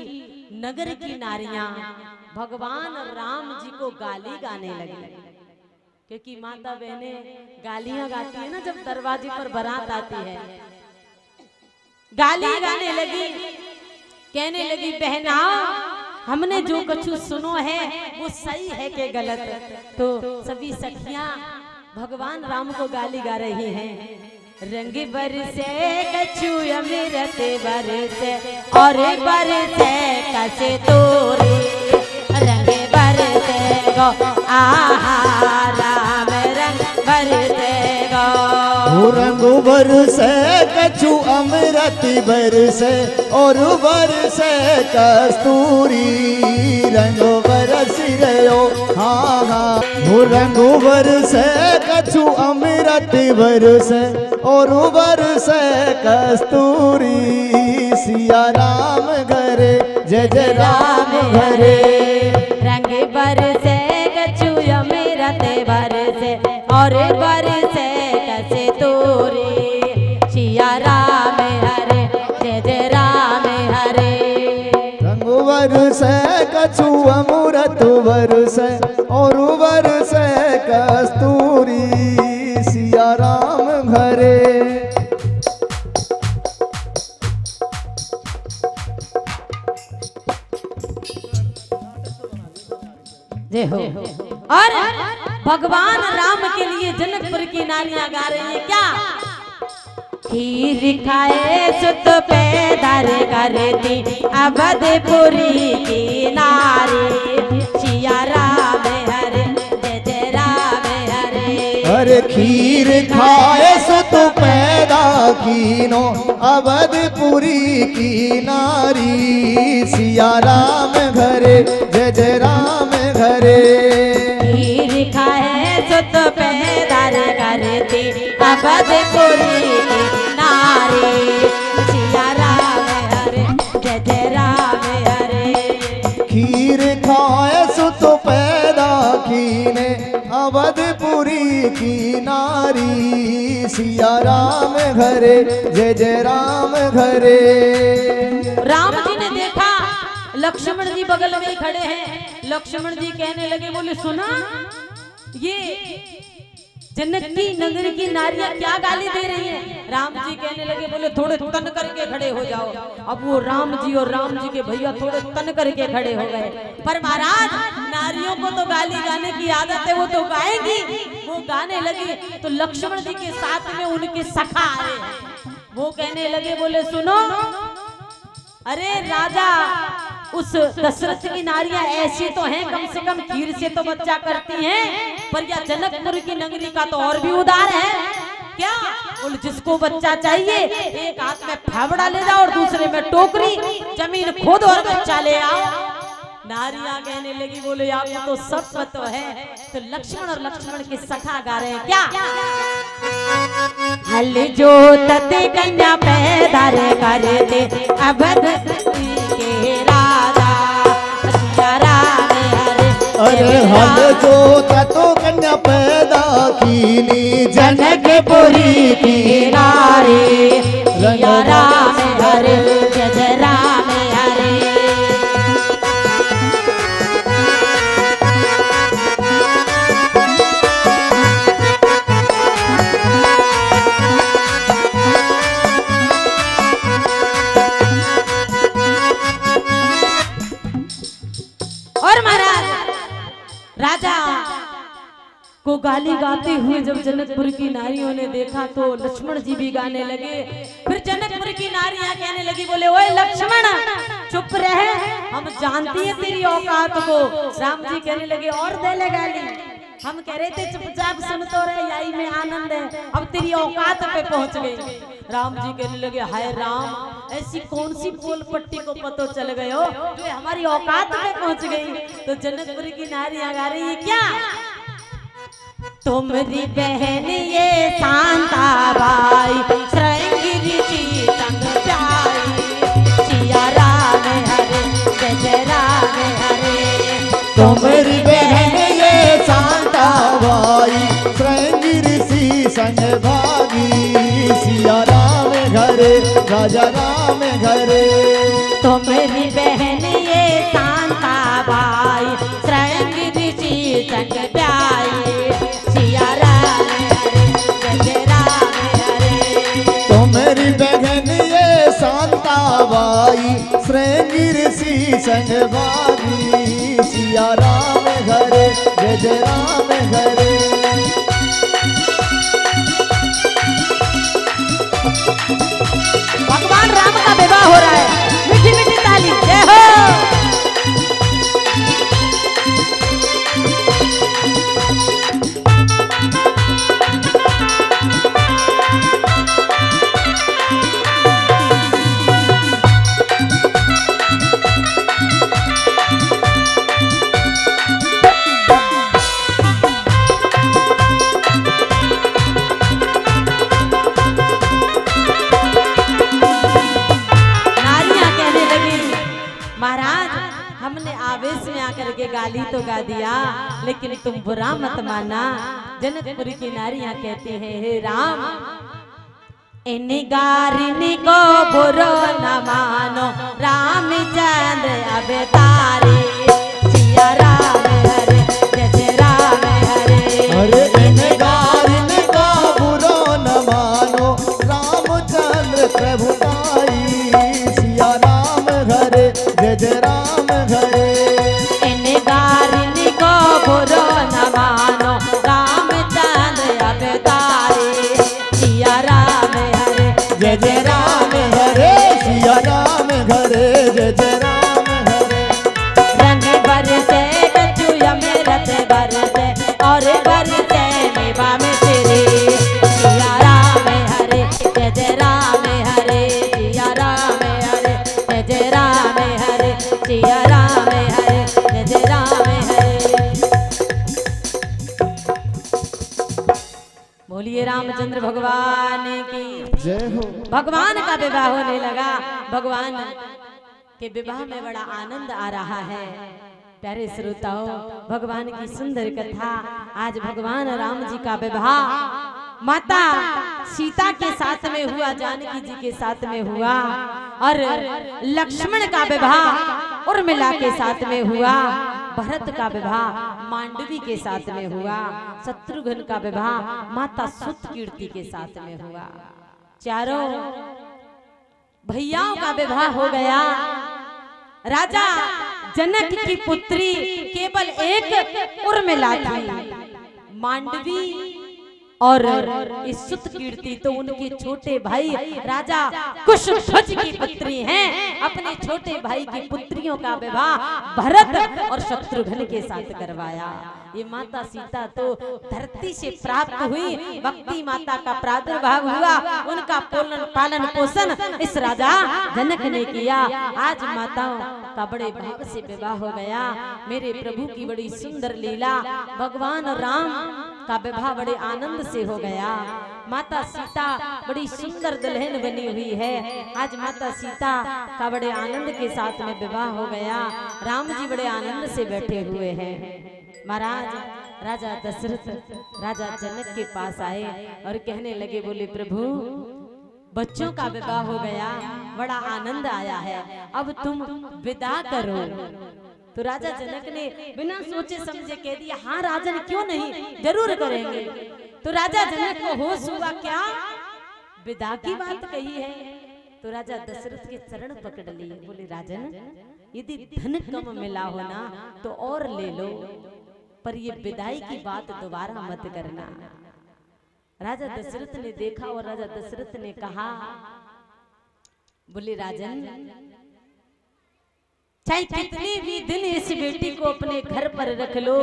नगर की नारियां भगवान राम जी को गाली गाने लगी, क्योंकि माता बहनें गालियां गाती है ना जब दरवाजे पर बारात आती है। गाली गाने लगी, कहने लगी बहना हमने जो कुछ सुनो है वो सही है कि गलत। तो सभी सखियां भगवान राम को गाली गा रही हैं। रंग बरसे कछु अमृत बरसे और बरसे कसे तोरे, रंग बरसे गो आहा राम रंग बरसे गो। रंग बरसे कछु अमृत बरसे और बरसे कस्तूरी, रंग बरस रहो हाँ हाँ। रंग बरसे कछु अमृत बरसे और बरसे कस्तूरी, सिया राम घरे जय जय राम घरे। रंग बरसे कछु अमृत बरसे और बरसे कसे तोरे, सिया राम हरे जय जय राम हरे। रंग बरसे कछु अमृत बरसे और बरसे कस्तूरी, सिया राम घरे। जय हो। और भगवान राम के लिए जनकपुर की नारियां गा रही है क्या? खीर खाए सुत पैदर करती अवधपुरी की नारी, सिया राम हरे जय जय राम हरे। अरे खीर खाए सुत पैदा कीनो अवधपुरी की नारी, सिया राम घरे जय जय राम घरे। खीर खाए सुत पैदर करती अवधपुरी की नारी, सिया राम हरे जय जय राम हरे। खीर खाए सुत पैदा कीने अवधपुरी की नारी, सिया राम घरे जय जय राम घरे। राम जी ने देखा लक्ष्मण जी बगल में खड़े हैं। लक्ष्मण जी कहने लगे, बोले सुना ये जनक की नगर की नारियां क्या गाली दे रही हैं? राम जी कहने लगे, बोले थोड़े तन करके खड़े हो जाओ। अब वो राम जी और राम जी के भैया थोड़े तन करके खड़े हो गए। पर महाराज नारियों को तो गाली गाने की आदत है, वो तो गाएंगी। वो गाने लगे तो लक्ष्मण जी के साथ में उनके सखा आए। वो कहने लगे, बोले सुनो, अरे राजा उस दशरथ की नारियां ऐसी तो हैं, कम से कम खीर से तो बच्चा करती हैं, पर या जनकपुर की नगरी का तो और भी उदार है क्या? बोले जिसको बच्चा चाहिए एक हाथ में फावड़ा ले जाओ और दूसरे में टोकरी, जमीन खोदो और बच्चा ले आओ। नारियां कहने लगी, बोले आपको तो सब पता है। तो लक्ष्मण और लक्ष्मण के सखा गा रहे हैं क्या? हल जोतते कन्या पैदा करते अवध के राजा सिया राम हरे। अरे हल जोता तो कन्या पैदा कीनी जनकपुरी की नारी सिया राम हरे जय राम हरे। और महाराज राजा को गाली गाते हुए जब जनकपुर की नारियों ने देखा तो लक्ष्मण जी भी गाने लगे। फिर जनकपुर की नारियां कहने लगी, बोले ओए लक्ष्मण चुप रहे, हम जानती है तेरी औकात को। राम जी कहने लगे और दे ले गाली, हम कह रहे थे चुपचाप सुन तो रहे, यही में आनंद है, अब तेरी औकात पे पहुंच गई। राम जी कहने लगे हाय राम, ऐसी कौन सी पोल पट्टी को पतो चल गए हो जो हमारी औकात पे पहुंच गई। तो जनकपुर की नारियां गा रही है क्या, तुम्हारी बहन ये शांता बाई श्रृंगी जी संग प्यारी सिया राम हरे जय राम हरे। तुम्हारी बहन ये शांता बाई श्रृंगी ऋषि संग भागी सिया राम घरे राजा राम घरे। तुम्हारी बहन ये शांता बाई श्रृंगी ऋषि संग प्यारी सिया राम हरे जय राम हरे। तुम्हारी बहन ये शांता बाई श्रृंगी ऋषि संग भागी सिया राम घरे जय राम घरे। भगवान राम का विवाह हो रहा है, मीठी मीठी ताली जय हो। के गाली तो गा दिया लेकिन तुम बुरा मत माना। जनकपुर की नारियां कहती हैं हे राम इन गारिनी को बुरो न मानो रामचंद्र अवतारी सिया राम हरे जय राम हरे। अरे इन गारिनी को बुरो न मानो रामचंद्र प्रभुताई सिया राम घरे जय राम घरे। इन गारिनी को बुरो न मानो रामचंद्र अवतारी सिया राम हरे जय राम हरे सिया राम घरे जय राम हरे। रंग बरसे कचुया में रत बरसे और बरसे मेवा में तेरे सिया राम हरे जय राम हरे सिया राम हरे जय राम हरे सिया राम हरे जय राम हरे। बोलिए रामचंद्र भगवान की जय हो। भगवान का विवाह होने लगा। भगवान के विवाह में बड़ा आनंद आ रहा है। प्यारे श्रोताओं भगवान की सुंदर कथा आज भगवान राम जी का विवाह माता सीता के साथ में हुआ, जानकी जी के साथ में हुआ और लक्ष्मण का विवाह उर्मिला के साथ में हुआ, भरत का विवाह मांडवी के साथ में हुआ, शत्रुघ्न का विवाह माता सुतकीर्ति के साथ में हुआ। चारों भैयाओं का विवाह हो गया। राजा जनक की पुत्री केवल एक उर्मिला थी, मांडवी और इस सुतकीर्ति तो उनके छोटे भाई राजा कुशध्वज की पुत्री हैं। अपने छोटे भाई की पुत्रियों का विवाह भरत और शत्रुघ्न के साथ करवाया। ये माता सीता तो धरती से प्राप्त हुई, भक्ति माता का प्रादुर्भाव हुआ, उनका पालन पोषण इस राजा जनक ने किया। आज माताओं का बड़े भाव से विवाह हो गया। मेरे प्रभु की बड़ी सुंदर लीला, भगवान राम का विवाह बड़े आनंद से हो गया। माता सीता बड़ी सुंदर दुल्हन बनी हुई है। आज माता सीता का बड़े आनंद के साथ में विवाह हो गया। राम जी बड़े आनंद से बैठे हुए हैं। महाराज राजा दशरथ राजा जनक के पास आए और कहने लगे, बोले प्रभु बच्चों का विवाह हो गया, बड़ा आनंद आया है, अब तुम विदा करो। तो राजा जनक ने बिना सोचे समझे कह दिया, हाँ राजन क्यों नहीं, जरूर करेंगे। तो राजा जनक को होश हुआ, क्या विदा की बात कही है। तो राजा दशरथ के चरण पकड़ लिए, बोले राजन यदि धन कम मिला हो ना तो और ले लो, पर ये विदाई की बात दोबारा मत करना। राजा दशरथ ने देखा और राजा दशरथ ने कहा, बोले राजन चाहे कितने भी दिन इस बेटी को अपने घर पर रख लो,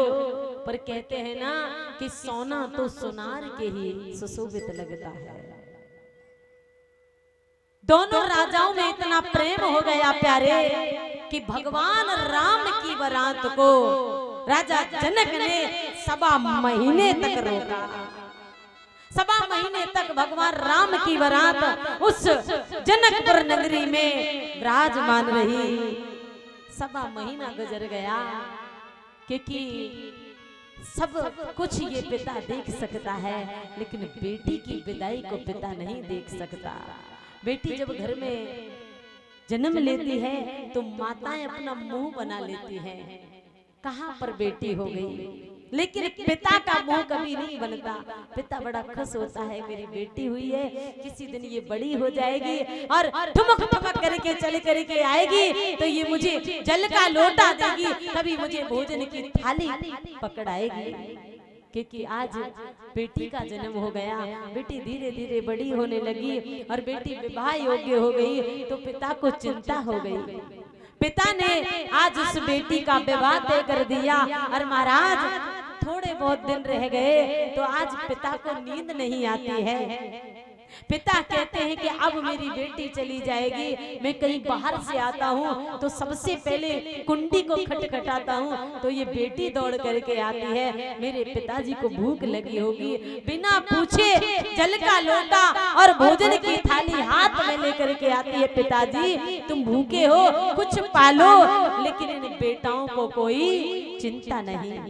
पर कहते हैं ना कि सोना तो सोनार के ही सुशोभित लगता है। दोनों राजाओं में इतना प्रेम हो गया प्यारे कि भगवान राम की बारात को राजा जनक ने 1.25 महीने तक रोका। 1.25 महीने तक भगवान राम की बारात उस जनकपुर नगरी में विराजमान रही। 1.25 महीना गुजर गया, क्योंकि सब कुछ ये पिता देख सकता है, लेकिन बेटी की विदाई को पिता नहीं देख सकता। बेटी जब घर में जन्म लेती है तो माताएं अपना मुंह बना लेती हैं, कहां पर बेटी हो गई, लेकिन पिता का मुंह कभी नहीं बनता। पिता बड़ा खुश होता है, मेरी बेटी हुई है, किसी दिन ये बड़ी हो जाएगी और ठुमक ठुमक करके चल करके आएगी तो ये मुझे जल का लोटा देगी, कभी मुझे भोजन की थाली पकड़ाएगी। क्योंकि आज बेटी का जन्म हो गया, बेटी धीरे धीरे बड़ी होने लगी और बेटी विवाह योग्य हो गई, तो पिता को चिंता हो गई। पिता ने आज उस बेटी का विवाह तय कर दिया और महाराज थोड़े बहुत दिन रह गए तो आज पिता को नींद नहीं आती है। पिता कहते हैं कि अब मेरी बेटी चली जाएगी, मैं कहीं बाहर से आता हूँ तो सबसे पहले कुंडी को खटखटाता हूँ तो ये बेटी दौड़ करके आती है, मेरे पिताजी को भूख लगी होगी, बिना पूछे जल का लोटा और भोजन की थाली हाथ में लेकर के आती है, पिताजी तुम भूखे हो कुछ पालो, लेकिन इन बेटाओं को कोई चिंता नहीं।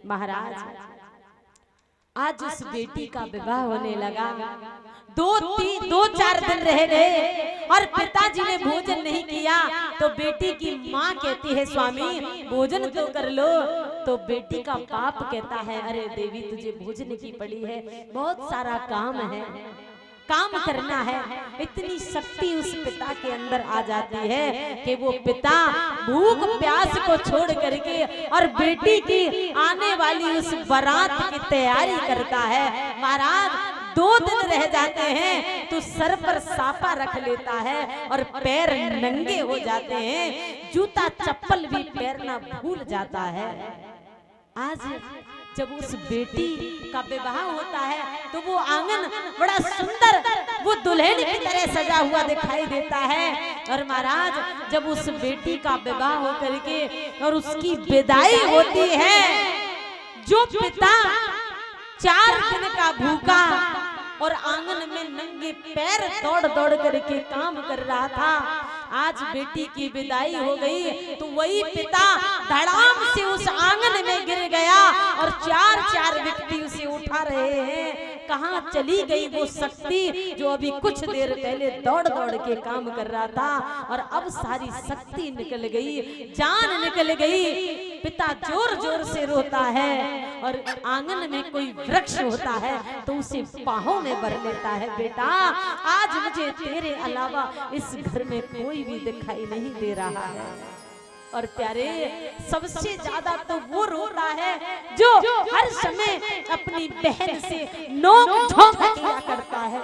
महाराज आज उस बेटी का विवाह होने लगा, 2-4 दिन रह गए और पिताजी ने भोजन नहीं किया तो बेटी की माँ कहती है, स्वामी भोजन तो कर लो। तो बेटी का बाप कहता है, अरे देवी तुझे भोजन की पड़ी है, बहुत सारा काम है, काम करना है। इतनी शक्ति उस पिता के अंदर आ जाती है कि वो पिता भूख प्यास को छोड़ करके और बेटी की आने वाली उस बारात की तैयारी करता है। महाराज 2 दिन रह जाते हैं तो सर पर साफा रख लेता है और पैर नंगे हो जाते हैं, जूता चप्पल भी पैरना भूल जाता है। आज जब उस बेटी का विवाह होता है तो वो आंगन बड़ा सुंदर, वो दुल्हन की तरह सजा हुआ दिखाई देता है। और महाराज जब उस बेटी का विवाह हो करके और उसकी विदाई होती है, जो पिता 4 दिन का भूखा और आंगन में नंगे पैर दौड़ दौड़ करके काम कर रहा था, आज बेटी की विदाई हो गई तो वही पिता धड़ाम से उस आंगन में गिर गया और 4 व्यक्ति उसे उठा रहे हैं। कहाँ चली गई वो शक्ति जो अभी कुछ देर पहले दौड़ दौड़ के काम कर रहा था, और अब सारी शक्ति निकल गई, जान निकल गई। पिता जोर जोर से रोता है और आंगन में कोई वृक्ष होता है तो उसे बाहों में भर लेता है, बेटा आज मुझे तेरे अलावा इस घर में कोई भी दिखाई नहीं दे रहा है। और प्यारे सबसे ज्यादा तो वो रोता है जो हर समय अपनी बहन से नोक झोंक किया करता है,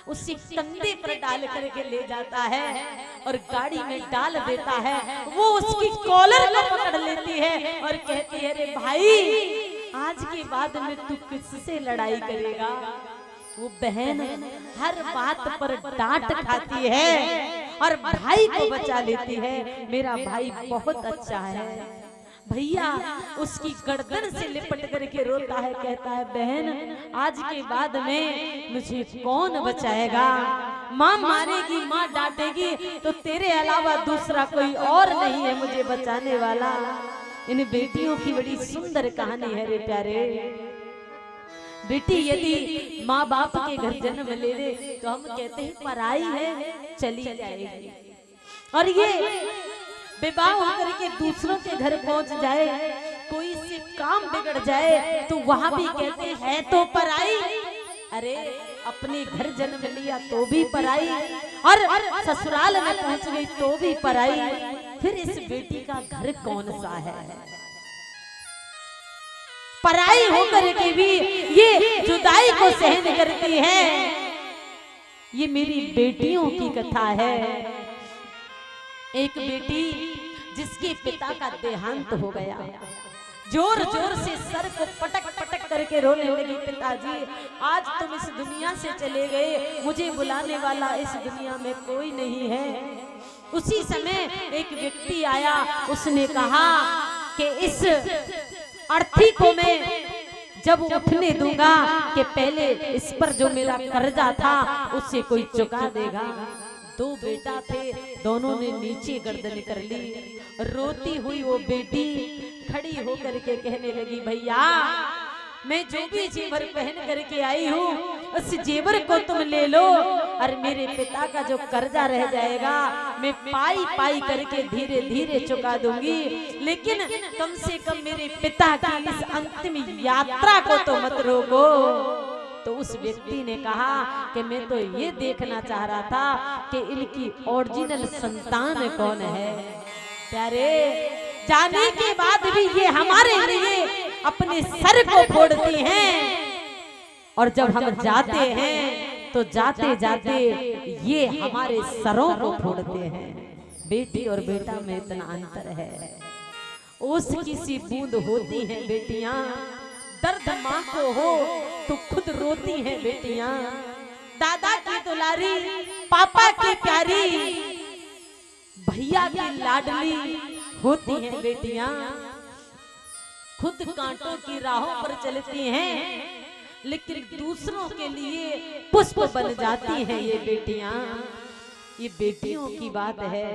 उसी कंधे पर डाल करके ले जाता है और गाड़ी में डाल देता है। वो उसकी कॉलर को पकड़ लेती है और कहती है, अरे भाई आज के बाद में तू किससे लड़ाई करेगा। वो बहन हर बात पर डांट खाती है और भाई को बचा लेती है। मेरा भाई बहुत अच्छा है। भैया उसकी गर्दन से लिपट करके रोता है, कहता है, बहन आज के बाद में मुझे कौन बचाएगा। माँ मारेगी, माँ डांटेगी तो तेरे अलावा दूसरा कोई और नहीं है मुझे बचाने वाला। इन बेटियों की बड़ी सुंदर कहानी है रे प्यारे। बेटी यदि माँ बाप के घर जन्म ले ले तो हम कहते हैं पराई है, चली जाएगी। और ये विवाह होकर के दूसरों के घर पहुंच जाए, कोई से काम बिगड़ जाए तो वहां भी कहते हैं तो पराई। अरे अपने घर जन्म लिया तो भी पराई और ससुराल में पहुंच गई तो भी पराई। फिर इस बेटी का घर कौन सा है। पराई होकर के भी ये जुदाई को सहन करती है। ये मेरी बेटियों की कथा है। एक बेटी जिसके पिता का देहांत हो गया, जोर जोर से सर को पटक पटक करके रोने लगी, पिताजी आज तुम इस दुनिया से चले गए, मुझे बुलाने वाला इस दुनिया में कोई नहीं है। उसी समय एक व्यक्ति आया, उसने कहा कि इस अर्थी को मैं जब उठने दूंगा कि पहले इस पर जो मेरा कर्जा था उससे कोई चुका देगा। दो बेटा थे, दोनों ने नीचे गर्दन कर ली। रोती हुई वो बेटी खड़ी होकर के कहने लगी, भैया मैं जो भी जेवर पहन करके आई हूँ उस जेवर को तुम ले लो और मेरे पिता का जो कर्जा रह जाएगा मैं पाई पाई करके धीरे धीरे चुका दूंगी, लेकिन कम से कम मेरे पिता की इस अंतिम यात्रा को तो मत रोको। तो उस व्यक्ति ने कहा कि मैं तो ये देखना चाह रहा था कि इनकी ओरिजिनल संतान कौन है। प्यारे जाने के बाद भी ये हमारे लिए अपने सर को फोड़ती हैं और जब हम जाते हैं तो जाते जाते ये हमारे सरों को फोड़ते हैं। बेटी और बेटा में इतना अंतर है। ओस की सी बूंद होती हैं बेटियां, दर्द माँ को हो तो खुद रोती हैं बेटियां। दादा की दुलारी, पापा की प्यारी, भैया की लाडली होती हैं बेटियां। खुद कांटों की राहों पर चलती हैं लेकिन दूसरों के लिए पुष्प बन जाती हैं ये बेटियां। ये बेटियों की बात है।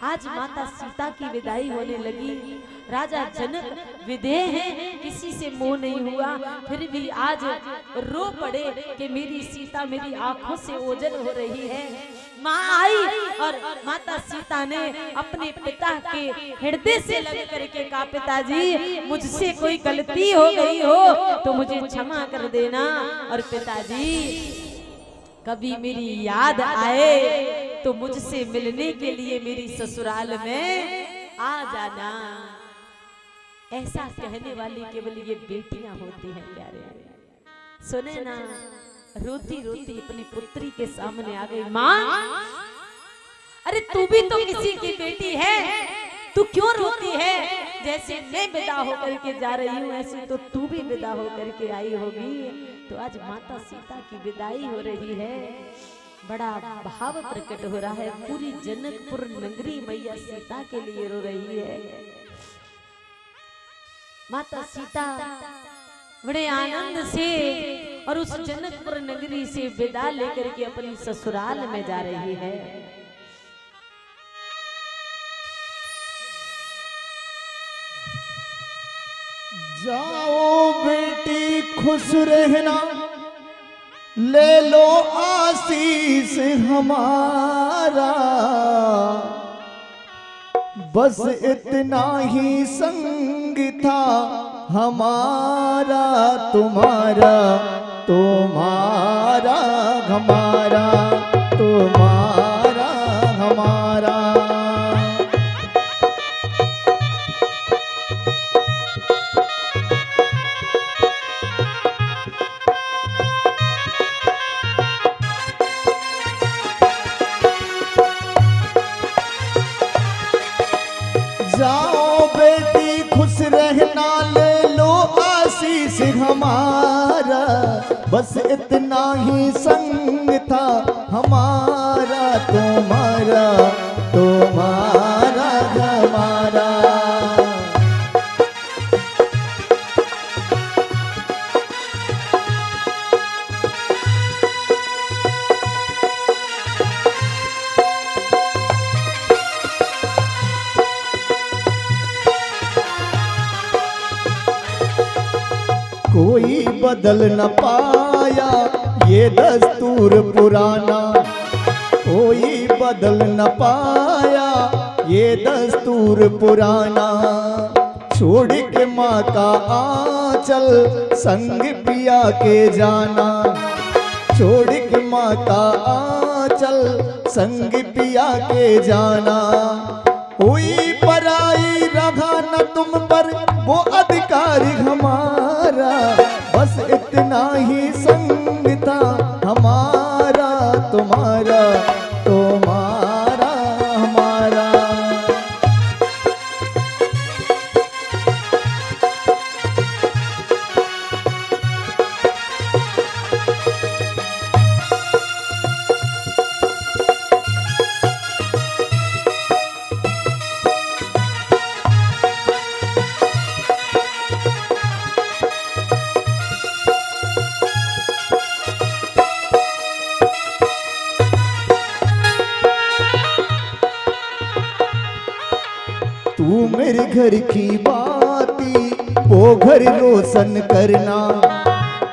आज माता सीता की विदाई होने लगी। राजा जनक विदेह हैं, किसी से मोह नहीं हुआ, फिर भी आज रो पड़े कि मेरी सीता मेरी आंखों से ओझल हो रही है। माँ आई और माता सीता ने अपने पिता के हृदय से लग करके कहा, पिताजी मुझसे कोई गलती हो गई हो तो मुझे क्षमा कर देना, और पिताजी कभी मेरी याद आए तो मुझसे मिलने के लिए मेरी ससुराल में आ जाना। ऐसा कहने वाली केवल ये बेटियां होती हैं प्यारे। सुने ना, रोती रोती अपनी पुत्री के सामने आ गई। माँ, अरे तू भी तो किसी की बेटी है, तू क्यों रोती है? जैसे मैं विदा होकर के जा रही हूँ ऐसे तो तू भी विदा होकर के आई होगी। तो आज माता सीता की विदाई हो रही है, बड़ा भाव प्रकट हो रहा है। पूरी जनकपुर नगरी मैया सीता के लिए रो रही है। माता सीता बड़े आनंद से और उस जनकपुर नगरी से विदा लेकर के अपनी ससुराल में जा रही है। जाओ बेटी खुश रहना, ले लो आशीष हमारा, बस इतना ही संग था हमारा तुम्हारा, तुम्हारा हमारा, तुम्हारा हमारा। रहना ले लो आशीष हमारा, बस इतना ही संग था हमारा तुम्हारा, तुम्हारा हमारा। कोई बदल न पाया ये दस्तूर पुराना, कोई बदल न पाया ये दस्तूर पुराना। छोड़ के माँ का आंचल संग पिया के जाना, छोड़ के माँ का आंचल संग पिया के जाना। हुई पराई रहा न तुम पर वो अधिकार हमारा, बस इतना ही संग था हमारा तुम्हारा, तुम्हारा हमारा। तू मेरे घर की बाती वो घर रोशन करना,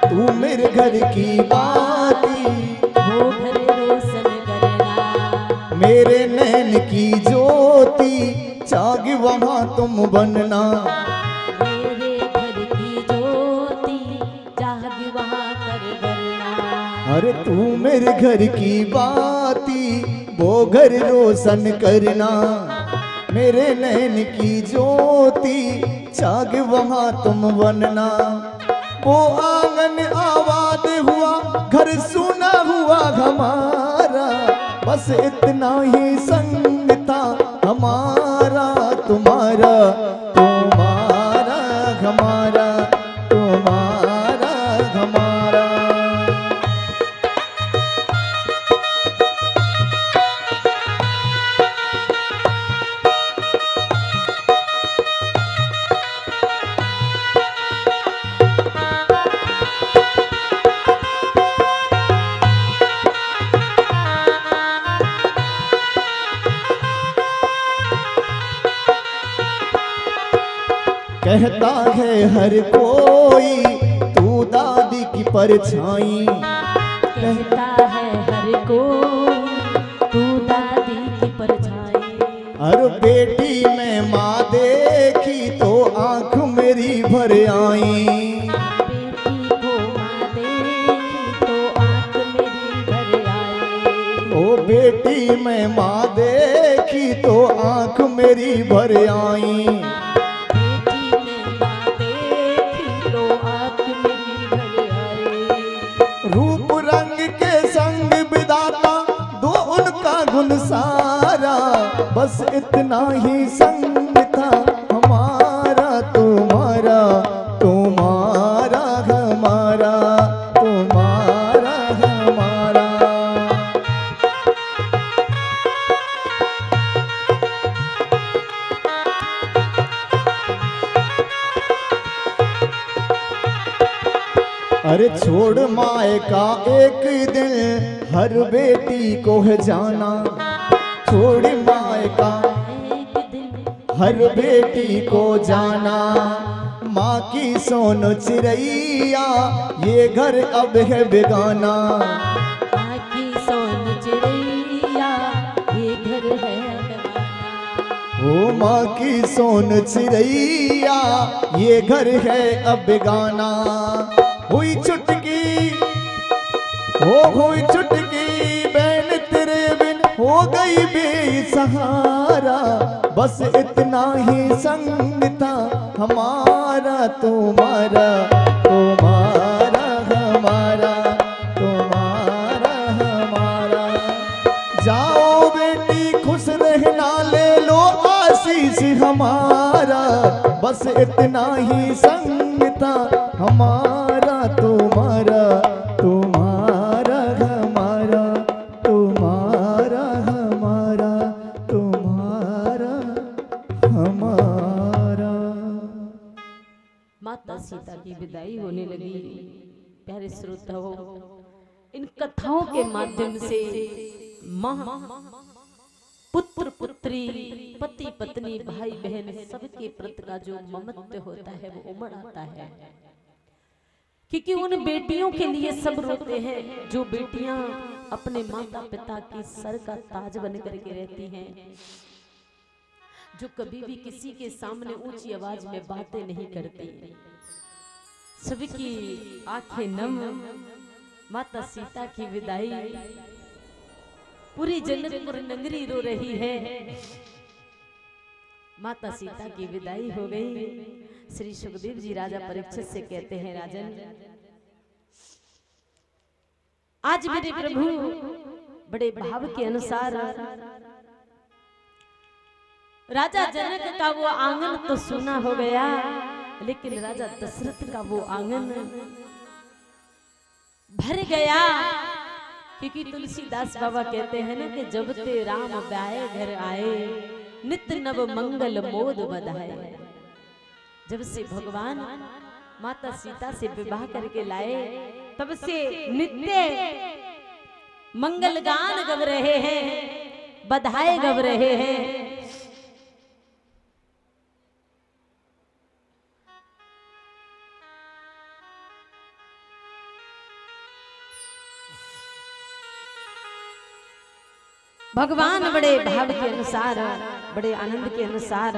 तू मेरे घर की बाती वो घर रोशन करना। मेरे नैन की ज्योति चाग वहाँ तुम बनना, मेरे घर की ज्योति जाग वहाँ कर बनना। अरे तू मेरे घर की बाती वो घर रोशन करना, मेरे नैन की ज्योति चाग वहाँ तुम बनना। वो आंगन आबाद हुआ घर सुना हुआ हमारा, बस इतना ही संग था हमारा तुम्हारा, तुम्हारा हमारा, तुम्हारा हमारा। कहता है हर कोई तू दादी की परछाई, कहता है हर कोई तू दादी की परछाई। अरे बेटी में माँ देखी तो आंख मेरी भर आई, बेटी को माँ देखी तो आंख मेरी भर आई। ओ बेटी में माँ देखी तो आंख मेरी भर आई। रूप रंग के संग विधाता दो उनका गुण सारा, बस इतना ही संग था हमारा तुम्हारा, तुम्हारा हमारा, तुम्हारा हमारा। अरे छोड़ माए का एक दिन हर बेटी को है जाना, छोड़ माए का एक दिन हर बेटी को जाना। माँ की सोनो चिड़ैया ये घर अब है बेगाना, माँ की सोन चिड़ैया ये घर है बेगाना। ओ माँ की सोन चिड़ैया ये घर है अब बेगाना। हुई चुटकी हुई चुटकी बहन तेरे बिन हो गई बेसहारा, बस इतना ही संग था हमारा तुम्हारा, तुम्हारा हमारा, तुम्हारा हमारा। जाओ बेटी खुश रहना ले लो आशीष हमारा, बस बस इतना ही संग था हमारा तुम्हारा, तुम्हारा हमारा, तुम्हारा हमारा, तुम्हारा हमारा। माता सीता की विदाई होने लगी। प्यारे श्रोताओं, इन कथाओं के माध्यम से माँ, पुत्र पुत्री, पति पत्नी, भाई बहन सबके प्रति का जो ममत्व होता है वो उमड़ आता है। क्योंकि उन बेटियों के लिए सब रोते हैं जो बेटियां अपने माता पिता की सर का ताज बन करके रहती हैं, जो कभी भी किसी के सामने ऊंची आवाज में बातें नहीं करती। सबकी आंखें नम। माता सीता की विदाई, पूरी जनकपुर नगरी रो रही है। माता सीता की विदाई हो गई। श्री सुखदेव जी राजा परीक्षित से कहते हैं, राजन आज मेरे प्रभु बड़े भाव के अनुसार राजा जनक का वो आंगन तो सुना हो गया, लेकिन राजा दशरथ का वो आंगन भर गया। क्योंकि तुलसीदास बाबा कहते हैं ना कि जब ते राम ब्याए घर आए, नित्य नव मंगल मोद बधाए। जब से भगवान माता सीता से विवाह करके लाए, तब से नित्य मंगल गान गव रहे हैं, बधाई गव रहे हैं। भगवान बड़े भाव के अनुसार, बड़े आनंद के अनुसार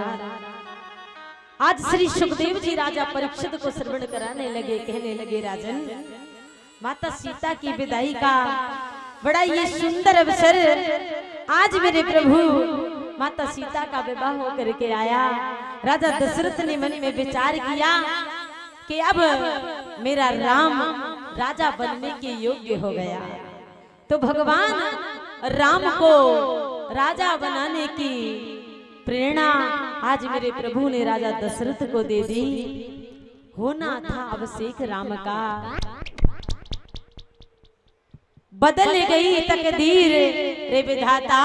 आज श्री सुखदेव जी राजा परीक्षित को श्रवण कराने लगे। कहने लगे, राजन माता सीता की विदाई का बड़ा ये सुंदर अवसर आज मेरे प्रभु माता सीता का विवाह होकर के आया। राजा दशरथ ने मन में विचार किया कि अब मेरा राम राजा बनने के योग्य हो गया, तो भगवान राम को राजा बनाने की प्रेरणा आज मेरे प्रभु ने राजा दशरथ को दे दी। होना था अभिषेक राम का, बदल गई तकदीर रे विधाता,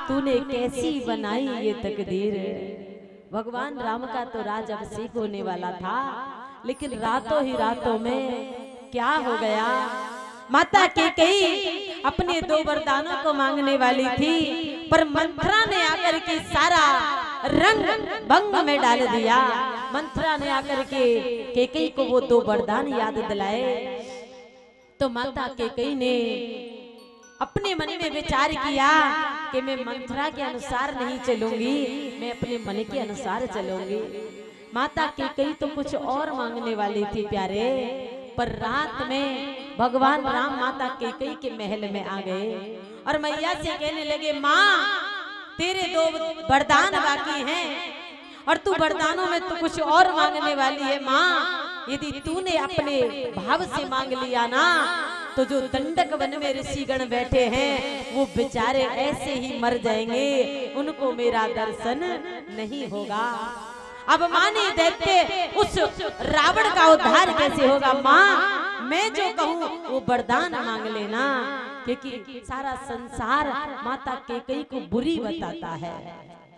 तूने कैसी बनाई ये तकदीर। भगवान राम का तो राज अभिषेक होने वाला था, लेकिन रातों ही रातों में क्या हो गया। माता केकई अपने 2 वरदानों को मांगने वाली थी, पर मंथरा ने आकर के सारा रंग भंग में डाल दिया। मंथरा ने आकर के केकई को वो 2 वरदान याद दिलाए। तो माता केकई ने अपने मन में विचार किया कि मैं मंथरा के अनुसार नहीं चलूंगी, मैं अपने मन के अनुसार चलूंगी। माता केकई तो कुछ और मांगने वाली थी प्यारे, पर रात में भगवान राम माता केकई के महल में आ गए और मैया से कहने लगे, माँ तेरे 2 वरदान बाकी हैं और तू वरदानों में तो कुछ और मांगने वाली है। माँ यदि तूने अपने भाव से मांग लिया ना, तो जो दंडक वन में ऋषिगण बैठे हैं वो बेचारे ऐसे ही मर जाएंगे, उनको मेरा दर्शन नहीं होगा। अब माने दैत्य उस रावण का उद्धार कैसे होगा। माँ मैं जो कहूँ वो वरदान मांग लेना, क्योंकि सारा संसार माता केकई को बुरी बताता है।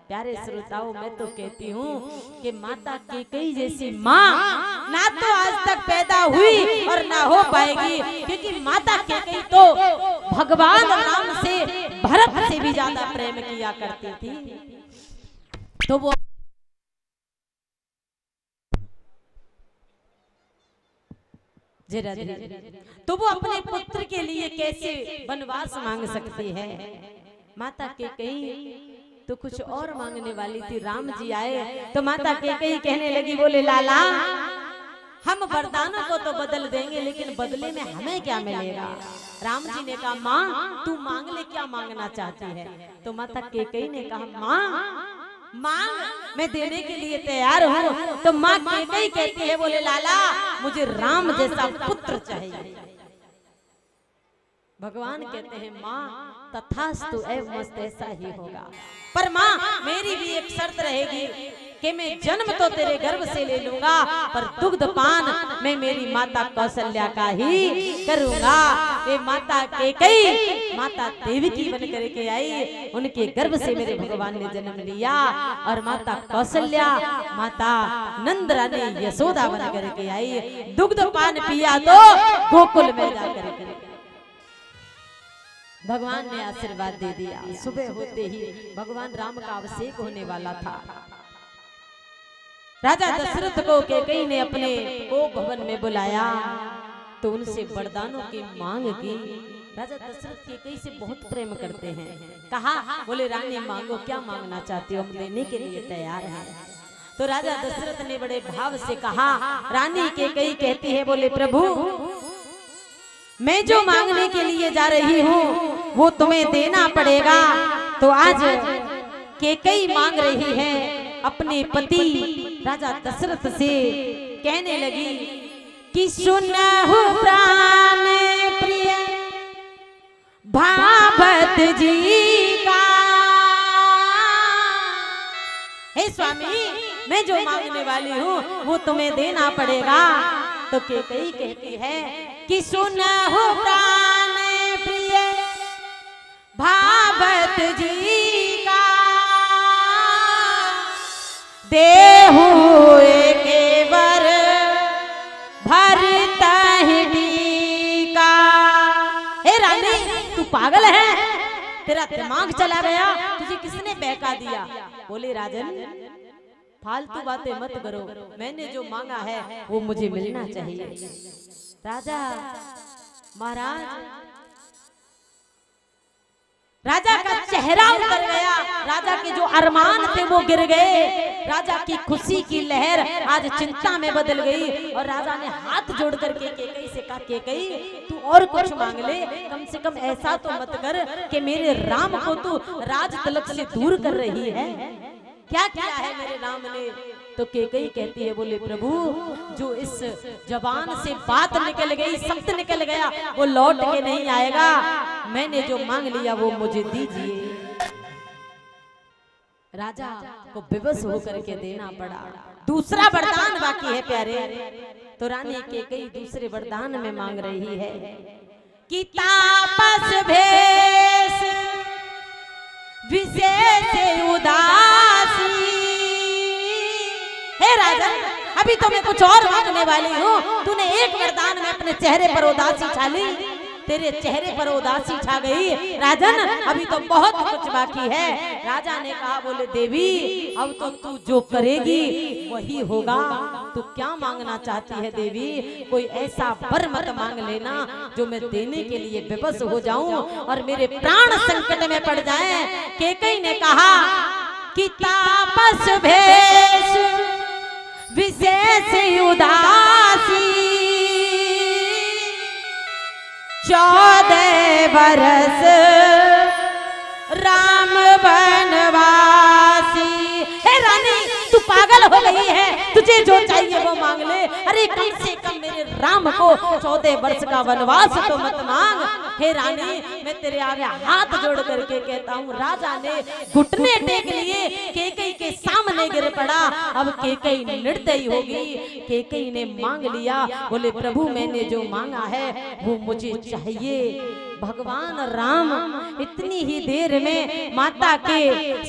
प्यारे श्रोताओं, मैं तो कहती हूँ कि माता केकई जैसी माँ ना तो आज तक पैदा हुई और ना हो पाएगी, क्योंकि माता केकई तो भगवान राम से, भरत से भी ज्यादा प्रेम किया करती थी। तो वो तो वो अपने पुत्र के लिए कैसे वनवास मांग सकती है। माता केकई तो कुछ और मांगने वाली थी। राम जी आए तो माता केकई कहने लगी, बोले लाला हम वरदानों को तो बदल देंगे, लेकिन बदले में हमें क्या मिलेगा। राम जी ने कहा, माँ तू मांग ले, क्या मांगना चाहती है। तो माता केकई ने कहा, माँ मांग मैं देने के लिए तैयार हूँ। तो माँ केकई कहती है, बोले लाला मुझे राम जैसा पुत्र चाहिए। भगवान कहते हैं, माँ तथास्तु, ऐ मस्त ऐसा ही होगा, पर माँ मेरी भी एक शर्त रहेगी। कि मैं जन्म तो तेरे गर्भ से ले लूंगा, पर दुग्ध पान मैं मेरी माता कौशल्या का ही करूंगा। वे माता कैकेयी माता देवकी बन करके आई, उनके गर्भ से मेरे भगवान ने जन्म लिया। और माता कौशल्या माता नंद रानी यशोदा बन करके आई। दुग्ध पान पिया तो गोकुल में जाकर भगवान ने आशीर्वाद दे दिया। सुबह होते ही भगवान राम का अभिषेक होने वाला था। राजा दशरथ को कैकेयी ने अपने कोप भवन में बुलाया तो उनसे वरदानों की मांग की। राजा दशरथ कैकेयी से बहुत प्रेम करते हैं। कहा, बोले रानी मांगो, क्या मांगना चाहती हो, हम देने के लिए तैयार हैं। तो राजा दशरथ ने बड़े भाव से कहा, रानी कैकेयी कहती है, बोले प्रभु मैं जो मांगने के लिए जा रही हूँ वो तुम्हें देना पड़ेगा। तो आज कैकेयी मांग रही है अपने पति राजा दशरथ से, कहने लगी कि सुनहु प्राण प्रिय भावत जी का, हे स्वामी मैं जो मांगने वाली हूँ वो तुम्हें देना पड़ेगा। तो कैकेयी कहती है कि सुनहु प्राण प्रिय भावत जी का, देहु एक वर भरतहि का। हे रानी तू पागल है, तेरा दिमाग चला गया, तुझे किसने बहका दिया। बोले राजन फालतू बातें मत करो, मैंने जो मांगा है वो मुझे मिलना चाहिए। राजा महाराज राजा का चेहरा उतर गया, राजा के जो अरमान थे वो गिर गए। राजा की खुशी की लहर आज चिंता में बदल गई और राजा ने हाथ जोड़ करके कैकेयी से कहा, कैकेयी तू और कुछ मांग ले, कम से कम ऐसा तो मत कर कि मेरे राम को तू राज तिलक से दूर कर रही है। क्या किया है मेरे राम ने। तो कैकेयी कहती है, बोले प्रभु जो इस जबान से बात निकल गई, शब्द निकल गया, वो लौट के नहीं आएगा। मैंने जो मांग लिया वो मुझे दीजिए। राजा को विवश होकर के देना पड़ा। दूसरा वरदान बाकी है प्यारे। तो रानी कैकेयी दूसरे वरदान में मांग रही है कि तापस भेष विशेष उदासी। हे राजन अभी तो मैं कुछ और मांगने वाली हूँ, तूने एक वरदान में अपने चेहरे पर उदासी छा ली, तेरे चेहरे पर उदासी छा गई। राजन अभी तो बहुत कुछ बाकी है। राजा ने कहा, बोले देवी अब तो तू जो करेगी वही होगा। तू क्या मांगना चाहती है देवी, कोई ऐसा वर मत मांग लेना जो मैं देने के लिए विवश हो जाऊं और मेरे प्राण संकट में पड़ जाएं। कैकेयी ने कहा कि तापस भेष विशेष उदासी, 14 बरस राम वनवासी। हे रानी तू पागल हो गई है, तुझे जो चाहिए वो मांग ले। अरे कम से कम मेरे राम को 14 वर्ष का वनवास तो मत मांग। हे रानी मैं तेरे आगे हाथ जोड़ करके कहता हूँ। राजा ने घुटने टेक लिए, कैकेयी के सामने गिर पड़ा। अब कैकेयी निर्दयी होगी। कैकेयी ने मांग लिया, बोले प्रभु मैंने जो मांगा है वो मुझे चाहिए। भगवान राम इतनी ही देर में माता के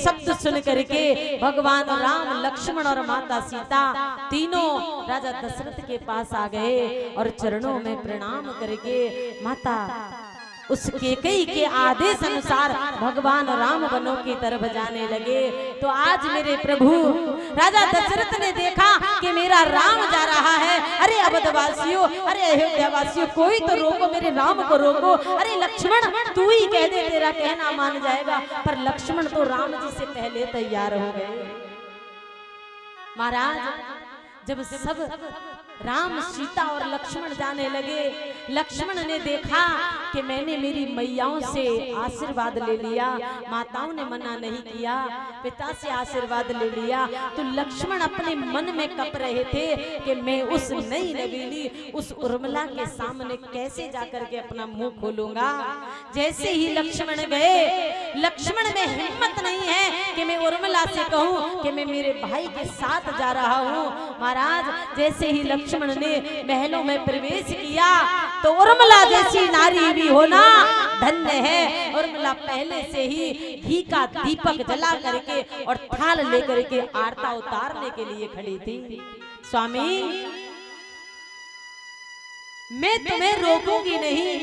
शब्द सुन करके भगवान राम, लक्ष्मण और माता सीता तीनों राजा दशरथ के पास आ गए और चरणों में प्रणाम करके माता उस कैकेयी के आदेश अनुसार भगवान राम वनों की तरफ जाने लगे। तो आज मेरे प्रभु राजा दशरथ ने देखा कि मेरा राम जा रहा है। अरे अवधवासियों, अरे अयोध्यावासियों, कोई तो रोको, मेरे राम को रोको। अरे लक्ष्मण तू ही कह दे, तेरा कहना मान जाएगा। पर लक्ष्मण तो राम जी से पहले तैयार हो गए। महाराज जब सब राम सीता और लक्ष्मण जाने लगे, लक्ष्मण ने देखा कि मैंने मेरी मैयाओं से आशीर्वाद ले लिया, माताओं ने मना नहीं किया, पिता से आशीर्वाद ले लिया, तो लक्ष्मण अपने मन में कप रहे थे कि मैं उस नई नवेली उस उर्मिला के सामने कैसे जाकर के अपना मुंह खोलूंगा। जैसे ही लक्ष्मण गए, लक्ष्मण में हिम्मत नहीं है कि मैं उर्मिला से कहूं कि मैं मेरे भाई के साथ जा रहा हूं। महाराज जैसे ही लक्ष्मण ने महलों में प्रवेश किया तो उर्मिला जैसी नारी भी होना धन्य है। उर्मिला पहले से ही घी का दीपक जला करके और थाल लेकर के आरता उतारने के लिए खड़ी थी। स्वामी मैं तुम्हें रोकूंगी नहीं,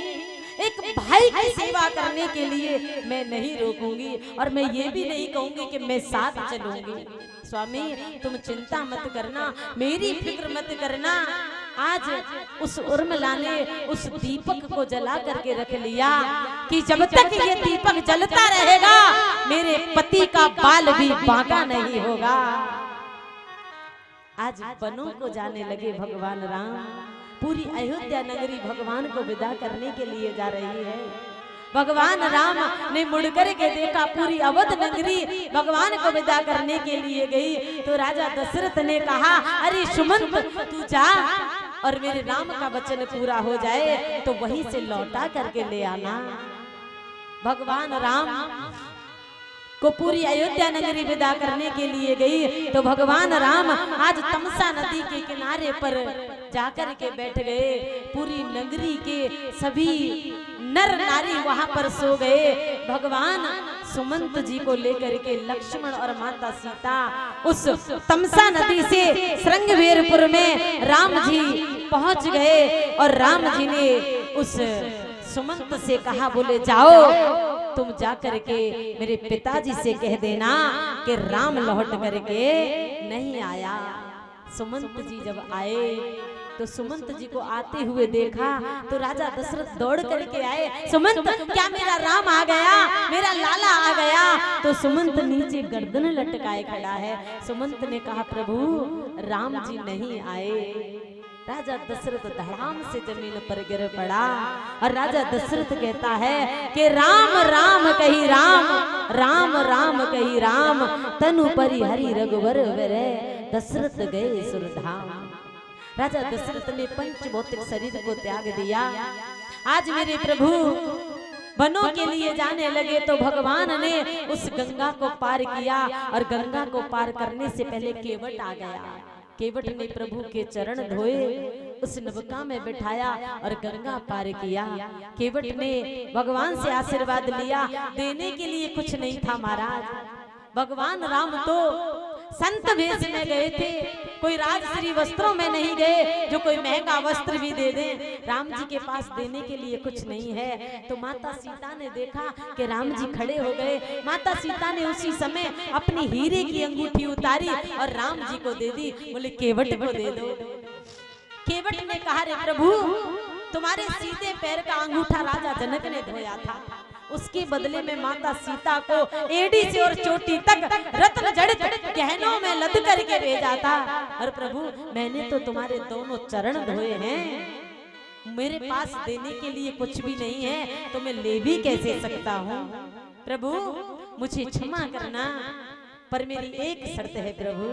एक भाई की सेवा करने के लिए मैं नहीं रोकूंगी, और मैं ये भी नहीं कहूंगी कि मैं साथ चलूंगी। स्वामी तुम चिंता मत करना, मेरी फिक्र मत करना। आज उस उर्मिला ने उस दीपक को जला करके रख लिया कि जब तक ये दीपक जलता रहेगा मेरे पति का बाल भी बांका नहीं होगा। आज वनों को जाने लगे भगवान राम, पूरी अयोध्या नगरी भगवान को विदा करने के लिए जा रही है। भगवान राम ने मुड़कर के देखा पूरी अवध नगरी भगवान को विदा करने के लिए गई, तो राजा दशरथ ने कहा अरे सुमंत तू जा और मेरे राम का वचन पूरा हो जाए तो वहीं से लौटा करके ले आना। भगवान राम को पूरी अयोध्या नगरी विदा करने के लिए गई, तो भगवान राम आज तमसा नदी के किनारे पर जाकर के बैठ गए। पूरी नगरी के सभी नर नारी वहां पर सो गए। भगवान सुमंत जी को लेकर के लक्ष्मण और माता सीता उस तमसा नदी से श्रृंगवेरपुर में राम जी पहुंच गए, और राम जी ने उस सुमंत से कहा बोले जाओ तुम जाकर के मेरे पिताजी से कह देना कि राम लौट करके नहीं आया। सुमंत जी जब आए तो सुमंत जी को आते हुए देखा तो राजा दशरथ दौड़ करके आए, सुमंत क्या मेरा राम आ गया, मेरा लाला आ गया। तो सुमंत नीचे गर्दन लटकाए खड़ा है। सुमंत ने कहा प्रभु राम जी नहीं आए। राजा दशरथ धड़ाम से जमीन पर गिर पड़ा, और राजा दशरथ कहता है कि राम राम कही राम, राम राम कही राम, तनु परि हरि रघुवर विरह, दशरथ गए सुरधाम। राजा दशरथ ने पंच भौतिक शरीर को त्याग दिया। आज मेरे प्रभु वनों के लिए जाने लगे तो भगवान ने उस गंगा को पार किया, और गंगा को पार करने से पहले केवट आ गया। केवट ने प्रभु के चरण धोए, उस नौका में बिठाया और गंगा पार किया। केवट ने भगवान से आशीर्वाद लिया, देने के लिए कुछ नहीं था महाराज। भगवान राम तो संत वेश में गए थे, कोई राजश्री वस्त्रों में नहीं गए जो कोई महंगा वस्त्र भी दे दे। राम जी के पास देने के लिए कुछ नहीं है। तो माता सीता ने देखा कि राम जी खड़े हो गए। माता सीता ने उसी समय अपनी हीरे की अंगूठी उतारी और राम जी को दे दी। बोले केवट को दे दो। केवट ने कहा रे प्रभु तुम्हारे सीधे पैर का अंगूठा राजा जनक ने धोया था, उसके बदले में माता सीता को एड़ी से और चोटी तक रत्न जड़ित गहनों में लद करके भेजा था। और प्रभु मैंने तो तुम्हारे दोनों चरण धोए हैं, मेरे पास देने के लिए कुछ भी नहीं है तो मैं ले भी कैसे सकता हूँ। प्रभु मुझे क्षमा करना, पर मेरी एक शर्त है प्रभु,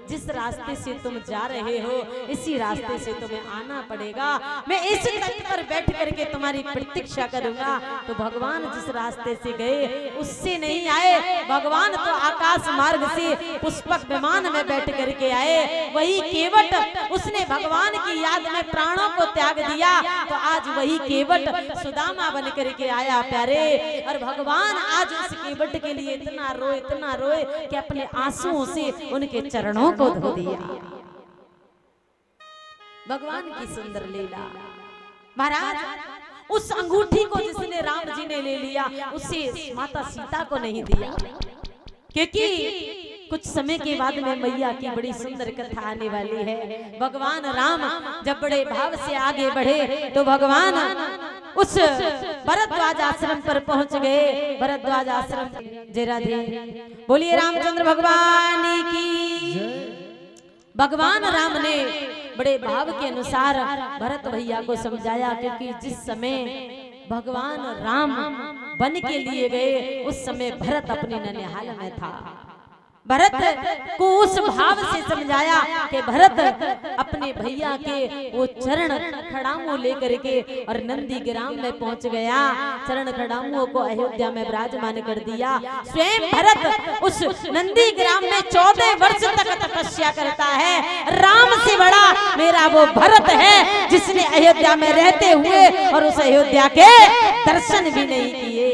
जिस रास्ते से तुम जा रहे हो इसी रास्ते से तुम्हें आना पड़ेगा। मैं इस तट पर बैठ करके तुम्हारी प्रतीक्षा करूंगा। तो भगवान जिस रास्ते से गए उससे नहीं आए, भगवान तो आकाश मार्ग से पुष्पक विमान में बैठ करके आए। वही केवट उसने भगवान की याद में प्राणों को त्याग दिया, तो आज वही केवट सुदामा बन करके आया प्यारे। और भगवान आज उस केवट के लिए इतना रोए कि अपने आंसुओं से उनके चरणों को धो दिया। भगवान की सुंदर लीला। महाराज उस अंगूठी को जिसने राम जी ने ले लिया उसे माता सीता को नहीं दिया, क्योंकि कुछ समय के बाद में मैया की बड़ी सुंदर कथा आने वाली है। भगवान राम जब बड़े भाव से आगे बढ़े तो भगवान उस भरद्वाज आश्रम पर पहुंच गए। भरद्वाज आश्रम जय राधे, बोलिए रामचंद्र भगवान की। भगवान राम ने बड़े भाव के अनुसार भरत भैया को समझाया, क्योंकि जिस समय भगवान राम वन के लिए गए उस समय भरत अपने ननिहाल में था। भरत को उस भाव से समझाया कि भरत अपने भैया के वो चरण खड़ामू लेकर के और नंदी ग्राम में पहुंच गया। चरण खड़ामुओं को अयोध्या में विराजमान कर दिया। स्वयं भरत उस नंदी ग्राम में 14 वर्ष तक तपस्या करता है। राम से बड़ा मेरा वो भरत है जिसने अयोध्या में रहते हुए और उस अयोध्या के दर्शन भी नहीं किए।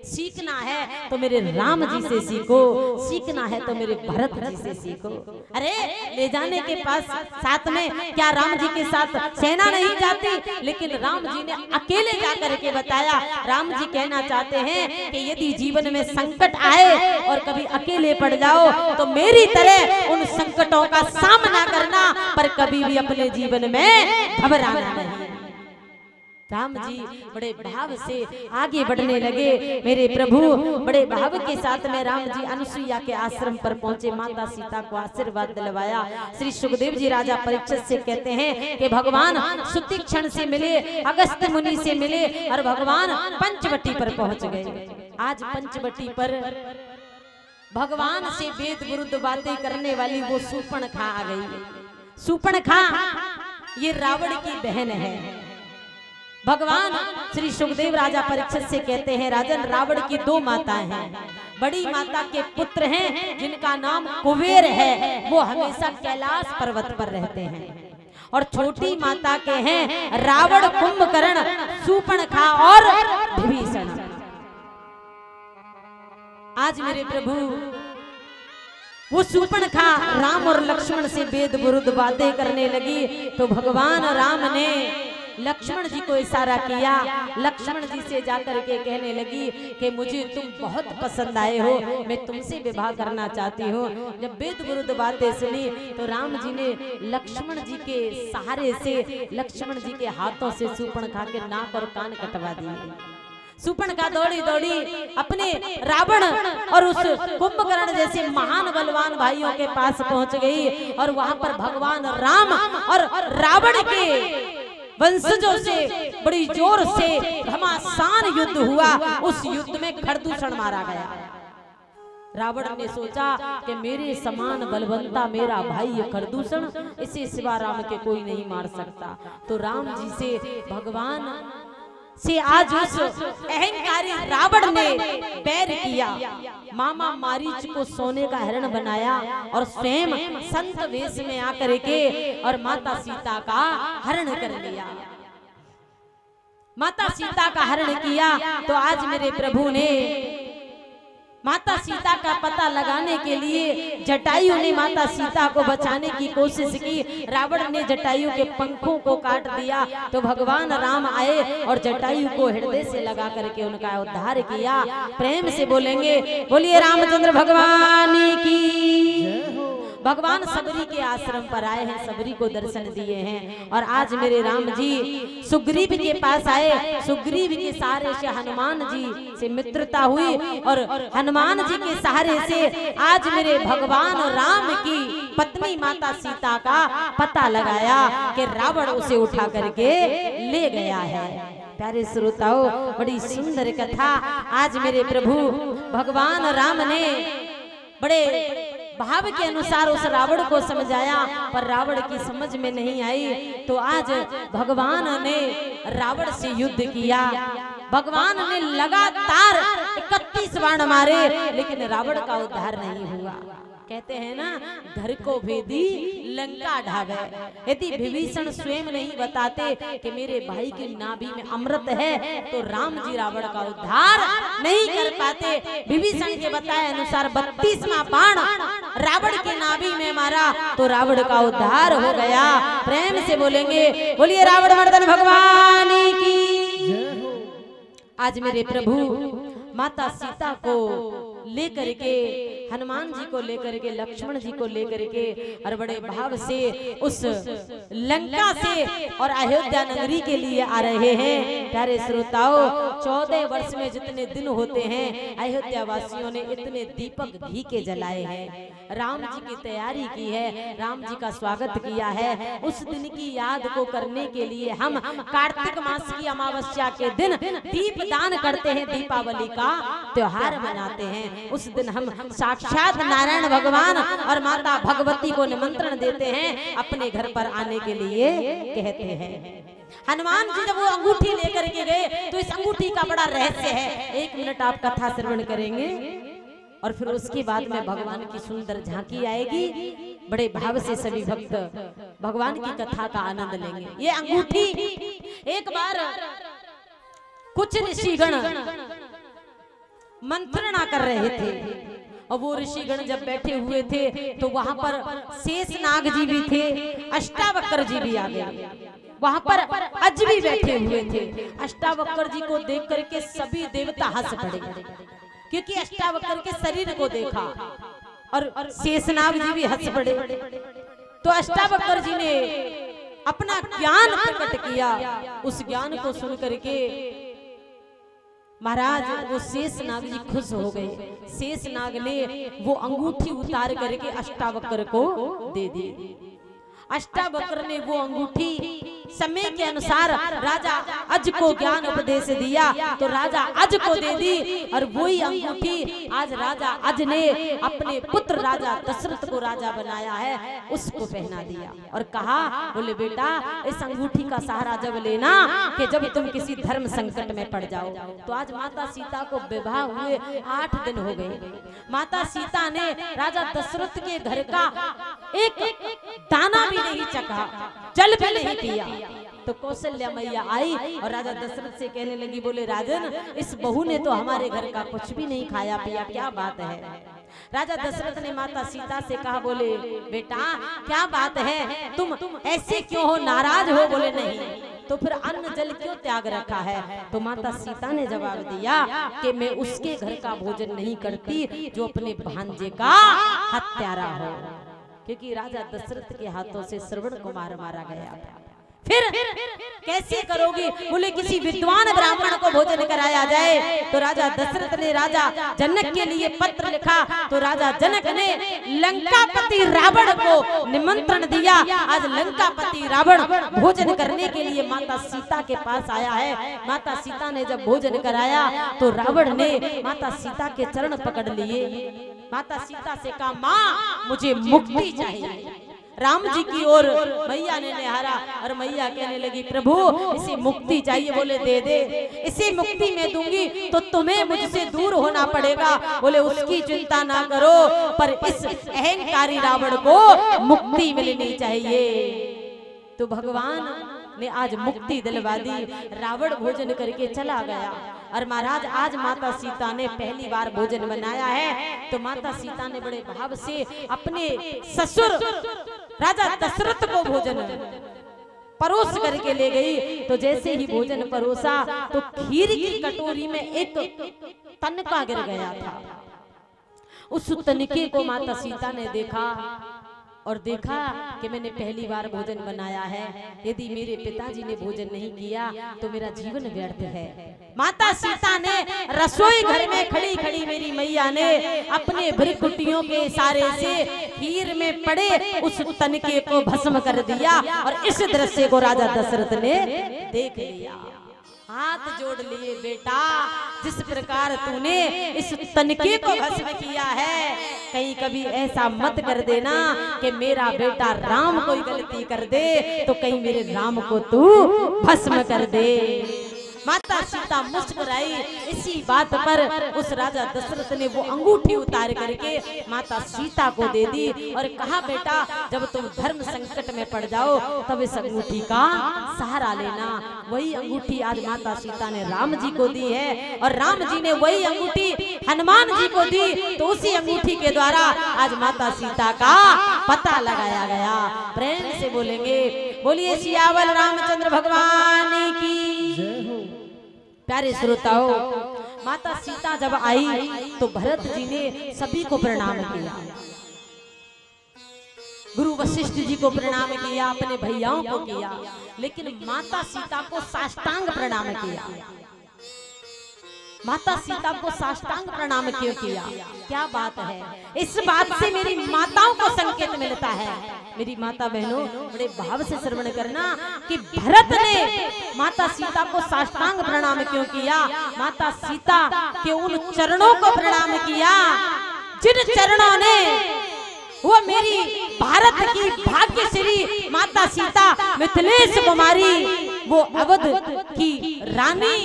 सीखना है तो मेरे राम जी से सीखो, सीखना है तो मेरे भरत जी से सीखो। अरे ले जाने के पास साथ में क्या राम जी के साथ सेना नहीं जाती, लेकिन राम जी ने अकेले जाकर के बताया। राम जी कहना चाहते हैं कि यदि जीवन में संकट आए और कभी अकेले पड़ जाओ तो मेरी तरह उन संकटों का सामना करना, पर कभी भी अपने जीवन में घबराना नहीं। राम जी बड़े भाव से आगे बढ़ने लगे। मेरे प्रभु बड़े भाव के साथ में राम जी अनुसुईया के आश्रम पर पहुंचे। माता सीता को आशीर्वाद दिलवाया। श्री सुखदेव जी राजा परीक्षित से कहते हैं कि भगवान सुतीक्षण से मिले, अगस्त्य मुनि से मिले और भगवान पंचवटी पर पहुंच गए। आज पंचवटी पर भगवान से वेद विरुद्ध बातें करने वाली वो शूर्पणखा आ गई। शूर्पणखा ये रावण की बहन है। भगवान श्री सुखदेव राजा परीक्षित से कहते हैं, राजन रावण की 2 माताएं हैं। बड़ी माता के पुत्र हैं जिनका नाम कुबेर है, वो हमेशा कैलाश पर्वत पर रहते हैं। और छोटी माता के हैं रावण, कुंभकर्ण, शूर्पणखा और विभीषण। आज मेरे प्रभु वो शूर्पणखा राम और लक्ष्मण से वेद विरुद्ध बातें करने लगी तो भगवान राम ने लक्ष्मण जी को इशारा किया। लक्ष्मण जी से जाकर के कहने लगी कि मुझे तुम बहुत पसंद आए हो, मैं तुमसे विवाह करना चाहती हूँ। जब वेद विरुद्ध बातें सुनी तो राम जी ने लक्ष्मण जी के सहारे से लक्ष्मण जी के हाथों से शूर्पणखा के नाक और कान कटवा दिए। शूर्पणखा दौड़ी दौड़ी अपने रावण और उस कुंभकर्ण जैसे महान बलवान भाइयों के पास पहुंच गई और वहां पर भगवान राम और रावण के वंशजों से बड़ी जोर से घमासान युद्ध हुआ। उस युद्ध में खरदूषण मारा गया। रावण ने सोचा कि मेरे समान बलवंता मेरा भाई है खरदूषण, इसे सिवा राम के कोई नहीं मार सकता। तो राम जी से भगवान से आज उस अहंकारी रावण ने बैर किया। मामा मारीच को सोने का हरण बनाया और स्वयं संत वेश में आकर के और माता सीता का हरण कर लिया। माता सीता का हरण किया तो आज मेरे प्रभु ने माता सीता का पता लगाने के लिए जटायु ने माता सीता को बचाने की कोशिश की। रावण ने जटायु के पंखों को काट दिया तो भगवान राम आए और जटायु को हृदय से लगा करके उनका उद्धार किया। प्रेम से बोलेंगे बोलिए रामचंद्र भगवान की। भगवान सबरी के आश्रम पर आए हैं, सबरी को दर्शन दिए हैं और आज मेरे राम जी सुग्रीव के पास आए। सुग्रीव के सहारे से हनुमान जी से मित्रता हुई और हनुमान जी के सहारे से आज मेरे भगवान राम की पत्नी माता सीता का पता लगाया कि रावण उसे उठा करके ले गया है। प्यारे श्रोताओं, बड़ी सुंदर कथा आज मेरे प्रभु भगवान राम ने बड़े भाव के अनुसार उस रावण को समझाया, पर रावण की समझ में नहीं आई। तो आज भगवान ने रावण से युद्ध किया। भगवान ने लगातार 31 बाण मारे लेकिन रावण का उद्धार नहीं हुआ। कहते हैं ना, घर को भेदी लंका ढावे। यदि विभीषण स्वयं नहीं बताते कि मेरे भाई की नाभि में अमृत है तो राम जी रावण का उद्धार नहीं कर पाते। विभीषण के बताए अनुसार 32वां बाण रावण के नाभि में मारा तो रावण का उद्धार हो गया। प्रेम से बोलेंगे बोलिए रावण मर्दन भगवान की। आज मेरे प्रभु माता सीता को लेकर के हनुमान जी को लेकर के, लक्ष्मण जी को लेकर के और बड़े भाव से उस लंका से और अयोध्या नगरी के लिए आ रहे हैं। प्यारे श्रोताओं, 14 वर्ष में जितने दिन होते हैं अयोध्या वासियों ने इतने दीपक घी के जलाए हैं। राम जी की तैयारी की है, राम जी का स्वागत किया है। उस दिन की याद को करने के लिए हम कार्तिक मास की अमावस्या के दिन दीप दान करते हैं, दीपावली का त्योहार मनाते हैं। उस दिन हम साक्षात नारायण भगवान और माता भगवती को निमंत्रण देते हैं, अपने घर पर आने के लिए कहते हैं। हनुमान जी जब वो अंगूठी लेकर के गए तो इस अंगूठी का बड़ा रहस्य है। 1 मिनट आप कथा श्रवण करेंगे और फिर उसके बाद में भगवान की सुंदर झांकी आएगी। बड़े भाव से सभी भक्त भगवान की कथा का आनंद लेंगे। ये अंगूठी एक बार कुछ ऋषिगण मंत्रणा कर रहे थे और वो ऋषिगण जब बैठे हुए थे तो वहां पर शेषनाग जी भी थे, अष्टावक्र जी भी आ गए। वहां पर अज भी बैठे हुए थे। अष्टावक्र जी को देख करके सभी देवता हंस पड़े, क्योंकि अष्टावक्र के शरीर को देखा और शेषनाग जी भी हंस पड़े। तो अष्टावक्र जी ने अपना ज्ञान प्रकट किया। उस ज्ञान को सुन करके महाराज वो शेषनाग जी खुश हो गए। शेषनाग ने वो अंगूठी उतार करके अष्टावक्र को दे दी। अष्टावक्र ने वो अंगूठी समय के अनुसार राजा अज को ज्ञान उपदेश दिया तो राजा अज को दे दी, और वही अंगूठी आज राजा अज ने अपने पुत्र राजा दशरथ को राजा बनाया है, उसको पहना दिया और कहा, बोले बेटा इस अंगूठी का सहारा जब लेना कि जब तुम किसी धर्म संकट में पड़ जाओ। तो आज माता सीता को विवाह हुए 8 दिन हो गए। माता सीता ने राजा दशरथ के घर का एक दाना भी नहीं चखा, जल भी नहीं पिया। तो कौशल्या मैया आई और राजा दशरथ से कहने लगी, बोले राजन इस बहू ने तो हमारे घर का कुछ भी नहीं खाया पिया, क्या बात है। राजा दशरथ ने माता सीता से कहा, बोले बेटा क्या बात है, तुम ऐसे क्यों हो, नाराज हो। बोले नहीं, तो फिर अन्न जल क्यों त्याग रखा है। तो माता सीता ने जवाब दिया कि मैं उसके घर का भोजन नहीं करती जो अपने भांजे का हत्यारा हो, क्योंकि राजा दशरथ के हाथों से श्रवण कुमार मारा गया था। फिर कैसे करोगी। बोले किसी विद्वान ब्राह्मण को भोजन कराया जाए। तो राजा दशरथ ने राजा जनक के लिए पत्र लिखा। तो राजा जनक ने लंकापति रावण को निमंत्रण दिया। आज लंकापति रावण भोजन करने के लिए माता सीता के पास आया है। माता सीता ने जब भोजन कराया तो रावण ने माता सीता के चरण पकड़ लिए। माता सीता से कहा, माँ मुझे मुक्ति चाहिए। राम जी की ओर मैया ने निहारा और मैया कहने लगी, प्रभु इसे मुक्ति चाहिए। बोले दे दे, इसे मुक्ति मैं दूंगी तो तुम्हें मुझसे दूर होना पड़ेगा। बोले उसकी चिंता ना करो, पर इस अहंकारी रावण को मुक्ति मिलनी चाहिए। तो भगवान ने आज मुक्ति दिलवा दी। रावण भोजन करके चला गया और महाराज आज माता सीता ने पहली बार भोजन बनाया है। तो माता सीता ने बड़े भाव से अपने ससुर राजा दशरथ को भोजन परोस करके ले गई। तो जैसे ही भोजन परोसा तो खीर की कटोरी में एक तनका गिर गया था। उस तनके को माता सीता ने देखा और देखा कि मैंने पहली बार भोजन बनाया है, यदि मेरे पिताजी ने भोजन नहीं किया तो मेरा जीवन व्यर्थ है। माता सीता ने रसोई घर में खड़ी खड़ी मेरी मैया ने अपने भ्रिकुटियों के इशारे से खीर में पड़े उस तनके को भस्म कर दिया और इस दृश्य को राजा दशरथ ने देख लिया। हाथ जोड़ लिए, बेटा जिस प्रकार तूने इस तनके को भस्म किया है, कहीं कभी ऐसा मत कर देना कि मेरा बेटा राम कोई गलती कर दे तो कहीं मेरे राम को तू भस्म कर दे। माता सीता मुस्कुराई। इसी बात पर उस राजा दशरथ ने वो अंगूठी उतार करके माता सीता को दे दी और कहा, बेटा जब तुम धर्म संकट में पड़ जाओ तब इस अंगूठी का सहारा लेना। वही अंगूठी आज माता सीता ने राम जी को दी है और राम जी ने वही अंगूठी हनुमान जी को दी। तो उसी अंगूठी के द्वारा आज माता सीता का पता लगाया गया। प्रेम से बोलेंगे, बोलिए सियावर रामचंद्र भगवान की। प्यारे श्रोताओं, माता सीता जब आई तो भरत जी ने सभी को प्रणाम किया, गुरु वशिष्ठ जी को प्रणाम किया, अपने भैयाओं को किया, लेकिन माता सीता को साष्टांग प्रणाम किया। माता सीता को साष्टांग प्रणाम क्यों किया? क्या बात है? इस बात से मेरी माताओं को संकेत मिलता है। मेरी माता बहनों बड़े भाव से श्रवण करना कि भरत ने माता सीता को साष्टांग प्रणाम क्यों किया? माता सीता के उन चरणों को प्रणाम किया जिन चरणों ने वो मेरी भारत की भाग्यश्री माता सीता मिथिलेश कुमारी, वो अवध की रानी,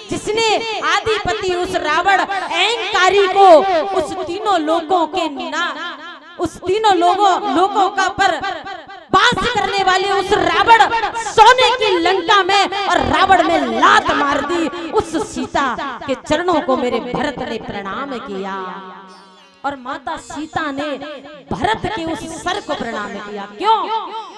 जिसने आदिपति उस रावण अहंकारी को उस तीनों लोगों के उस तीनों लोगों का पर बास करने वाले उस रावण सोने की लंका में और रावण में लात मार दी, उस सीता के चरणों को मेरे भरत ने प्रणाम किया। और माता सीता ने भरत के उस सर को प्रणाम किया। क्यों?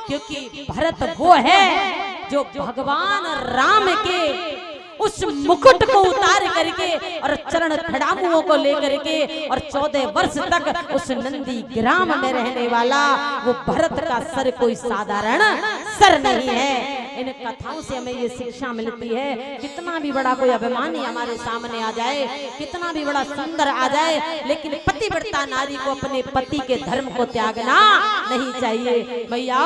क्योंकि भरत वो है जो भगवान राम के उस मुकुट को उतार करके और चरण खड़ामुओं को लेकर के और 14 वर्ष तक उस नंदी ग्राम में रहने वाला वो भरत का सर कोई साधारण सर नहीं है। इन कथाओं से हमें ये शिक्षा मिलती है, कितना भी बड़ा कोई अभिमानी हमारे सामने आ जाए, कितना भी बड़ा सुंदर आ जाए, लेकिन पतिव्रता नारी को अपने पति के धर्म को त्यागना नहीं चाहिए। भैया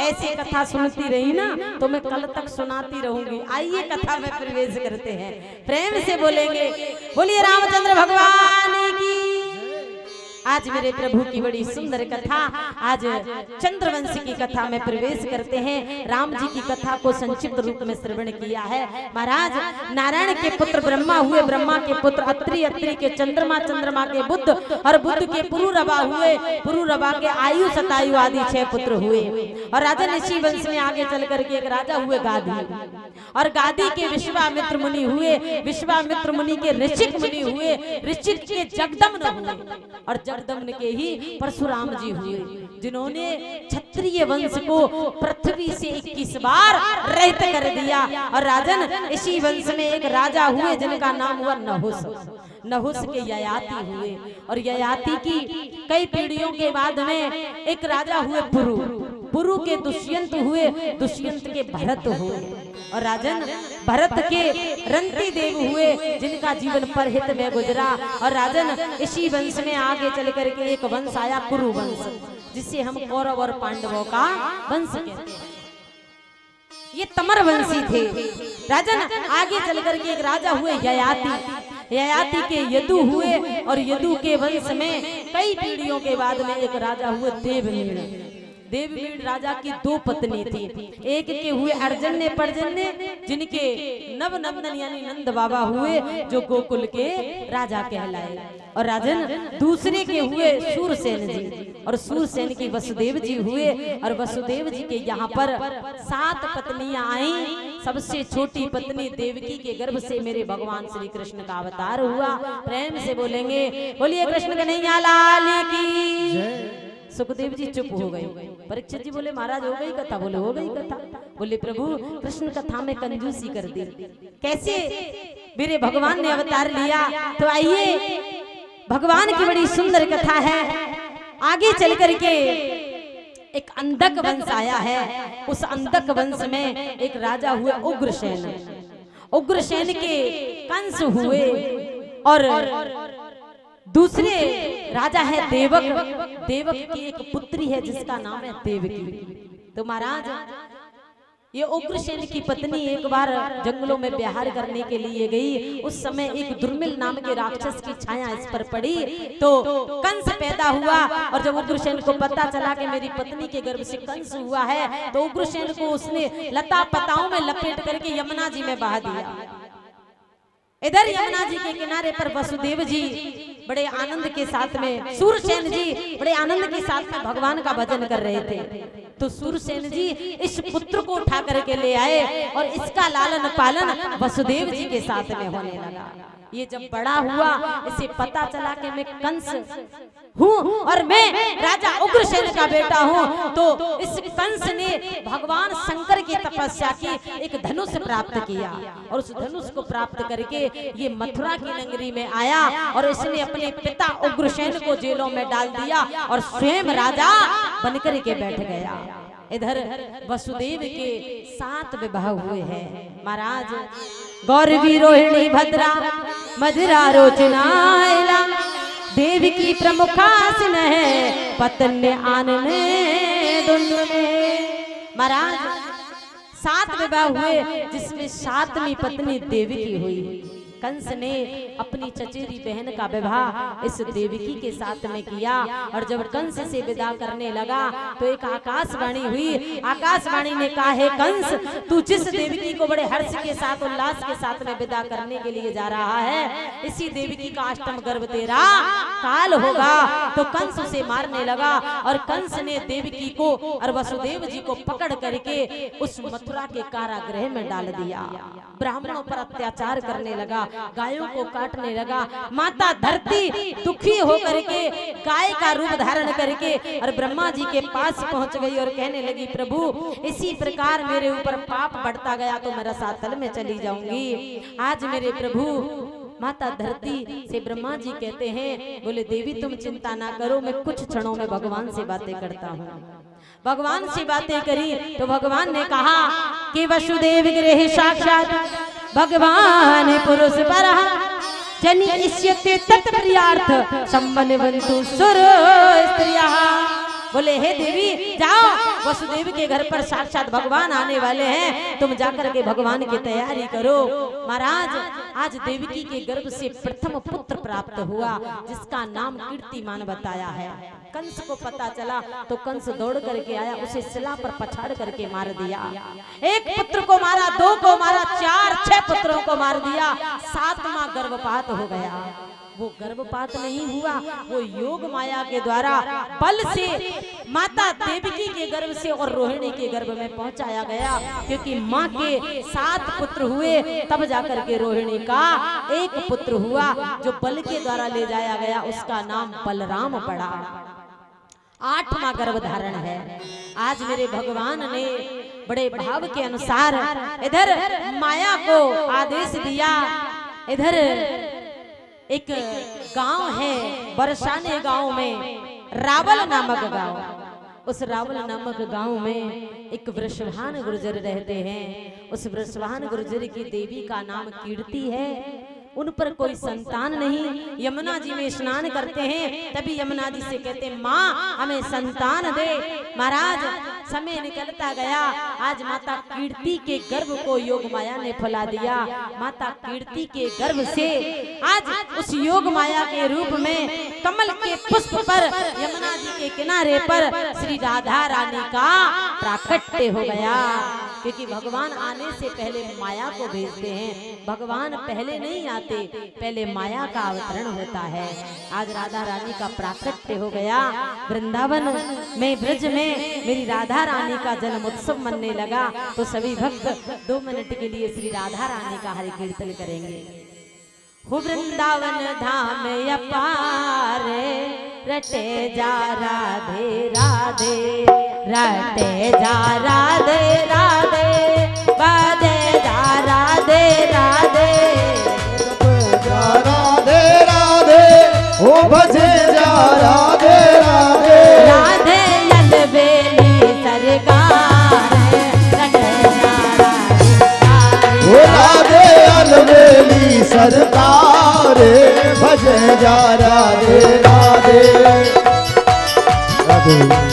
ऐसी कथा सुनती रही ना तो मैं कल तक सुनाती रहूंगी। आइए कथा में प्रवेश करते हैं, प्रेम से बोलेंगे बोलिए रामचंद्र भगवान की। आज मेरे प्रभु की बड़ी सुंदर कथा, आज चंद्रवंश की कथा में प्रवेश करते हैं। राम जी की कथा को संक्षिप्त रूप में श्रवण किया है। महाराज नारायण के पुत्र ब्रह्मा हुए, ब्रह्मा के पुत्र अत्रि, अत्रि के चंद्रमा, चंद्रमा के बुद्ध और बुद्ध के पुरुरवा हुए, पुरुरवा के आयु, शतायु आदि 6 पुत्र हुए। और राजा ऋषि वंश में आगे चल करके एक राजा हुए गादी, और गादी के विश्वामित्र मुनि हुए, विश्वामित्र मुनि के ऋषिक मुनि हुए, ऋषिक के जगदम्न हुए, और जगदम्न के ही परशुराम जी हुए, जिन्होंने क्षत्रिय वंश को पृथ्वी से 21 बार रहित कर दिया। और राजन इसी वंश में एक राजा हुए जिनका नाम हुआ नहुस। नहुस के ययाति हुए, और ययाति की कई पीढ़ियों के बाद में एक राजा हुए पुरु, पुरु के दुष्यंत हुए, दुष्यंत के भरत हुए, और राजन भरत के रंती देव हुए जिनका जीवन परहित में गुजरा। और राजन इसी वंश में आगे चल करके एक वंश आया कुरु वंश, जिससे हम कौरव और पांडवों का वंश कहते हैं। ये तमर वंशी थे। राजन आगे चल करके एक राजा हुए ययाति, ययाति के यदु हुए, और यदु के वंश में कई पीढ़ियों के बाद में एक राजा हुए देवमीण। देवमीण राजा की 2 पत्नी थी, एक के हुए अर्जन्य पर्जन्य, जिनके नवनंदन यानी नंद बाबा हुए जो गोकुल के राजा कहलाए। और राजन दूसरे के हुए सूरसेन जी, और सूरसेन की वसुदेव जी हुए, और वसुदेव जी के यहाँ पर 7 पत्नियां आई। सबसे छोटी पत्नी देवकी के गर्भ से मेरे भगवान श्री कृष्ण का अवतार हुआ। प्रेम से बोलेंगे बोलिए कृष्ण कन्हैया लाल की। सुखदेव जी चुप हो गए। परीक्षित जी बोले महाराज हो गई कथा? बोले हो गई कथा। बोले प्रभु कृष्ण कथा में कंजूसी कर दी, कैसे? मेरे भगवान ने अवतार लिया। तो आइए भगवान की बड़ी सुंदर कथा है। आगे चल करके एक अंधक वंश आया है। उस अंधक वंश में एक राजा हुए उग्रसेन। उग्रसेन के कंस हुए, और दूसरे राजा है देवक। देवक की एक पुत्री है जिसका नाम है देवकी। तो महाराज ये उग्रसेन की पत्नी एक बार जंगलों में विहार करने के लिए गई। उस समय एक दुर्मिल नाम के राक्षस की छाया इस पर पड़ी, तो कंस पैदा हुआ। और जब उग्रसेन को पता चला कि मेरी पत्नी के गर्भ से कंस हुआ है, तो उग्रसेन को उसने लता पताओं में लपेट करके यमुना जी में बहा दिया। इधर यमुना जी के किनारे पर वसुदेव जी बड़े आनंद के साथ में, सूरसेन जी बड़े आनंद के साथ में भगवान का भजन कर रहे थे। तो सूरसेन जी इस पुत्र को उठा करके ले आए, और इसका लालन पालन वसुदेव जी के साथ में होने लगा। ये जब बड़ा हुआ, इसे पता चला कि मैं कंस हूँ और मैं राजा उग्रसेन का बेटा हूँ, तो इस कंस ने भगवान शंकर की तपस्या की, एक धनुष प्राप्त किया, और उस धनुष को प्राप्त करके ये मथुरा की नगरी में आया और इसने अपने पिता उग्रसेन को जेलों में डाल दिया और स्वयं राजा बनकर के बैठ गया। इधर वसुदेव के 7 विवाह हुए हैं महाराज। गौरवी, रोहिणी, भद्रा, मधुरा, रोचना, देवकी प्रमुखासन है पत्नी आनने दुंद में। महाराज 7 विवाह हुए जिसमें 7वीं पत्नी देवकी हुई। कंस ने अपनी चचेरी बहन का विवाह इस देवकी के साथ में किया और जब कंस से विदा करने लगा तो एक आकाशवाणी हुई। आकाशवाणी ने कहा, हे कंस, तू जिस देवकी को बड़े हर्ष के साथ उल्लास के साथ में विदा करने के लिए जा रहा है, इसी देवकी का 8वां गर्भ तेरा काल होगा। तो कंस उसे मारने लगा और कंस ने देवकी को और वसुदेव जी को पकड़ करके उस मथुरा के कारागृह में डाल दिया। ब्राह्मणों पर अत्याचार करने लगा, गायों को काटने लगा। माता धरती दुखी होकर के गाय का रूप धारण करके और ब्रह्मा जी के पास पहुंच गई और कहने लगी, प्रभु इसी प्रकार मेरे ऊपर पाप बढ़ता गया तो मैं रसातल में चली जाऊंगी। आज मेरे प्रभु माता धरती से ब्रह्मा जी कहते हैं, बोले देवी तुम चिंता ना करो, मैं कुछ क्षणों में भगवान से बातें करता हूँ। भगवान से बातें करी तो भगवान ने कहा कि वसुदेव गृह साक्षात भगवान पुरुष परः जनि इष्यते तत्प्रियार्थ सम्मन्वन्तु सुर स्त्रियः। बोले हे देवी जाओ, वसुदेव के घर पर साक्षात भगवान आने वाले हैं, तुम जाकर के भगवान की तैयारी करो। महाराज आज देवकी के गर्भ से प्रथम पुत्र प्राप्त हुआ जिसका नाम कीर्तिमान बताया है। कंस को पता चला तो कंस दौड़ करके आया, उसे शिला पर पछाड़ करके मार दिया। 1 पुत्र को मारा, 2 को मारा, 4, 6 पुत्रों को मार दिया। 7वां गर्भपात हो गया। वो गर्भपात नहीं हुआ, वो योग माया के द्वारा बल से माता देवकी के गर्भ से और रोहिणी के गर्भ में पहुंचाया गया, क्योंकि माँ के 7 पुत्र हुए तब जाकर के रोहिणी का 1 पुत्र हुआ जो बल के द्वारा ले जाया गया, उसका नाम बलराम पड़ा। 8वां गर्भ धारण है। आज मेरे भगवान ने बड़े भाव के अनुसार इधर माया को आदेश दिया। इधर एक गांव है बरसाने गांव में, रावल नामक गांव। उस रावल नामक गांव में एक वृषभान गुर्जर रहते हैं। उस वृषभान गुर्जर की देवी का नाम कीर्ति है। उन पर कोई संतान नहीं। यमुना जी में स्नान करते हैं, तभी यमुना जी से कहते हैं, माँ हमें संतान दे। महाराज समय निकलता गया। आज माता कीर्ति के गर्भ को योग माया ने फैला दिया। माता कीर्ति के गर्भ से आज उस योग माया के रूप में कमल के पुष्प पर यमुना जी के किनारे पर श्री राधा रानी का प्राकट्य हो गया। क्योंकि भगवान आने से पहले माया को भेजते हैं, भगवान पहले नहीं आते, पहले माया का अवतरण होता है। आज राधा रानी का प्राकट्य हो गया। वृंदावन में ब्रज में मेरी राधा रानी का जन्म उत्सव मनने लगा। तो सभी भक्त 2 मिनट के लिए श्री राधा रानी का हरि कीर्तन करेंगे। हो वृंदावन धाम अपार रटे जा राधे राधे, रटे जा राधे राधे, बाजे जा राधे राधे, राधे राधे ओ भजे जा राधे राधे, राधे अलबेली सरकार रटे जा राधे ओ राधे अलबेली सरकार भजे जा राधे राधे राधे।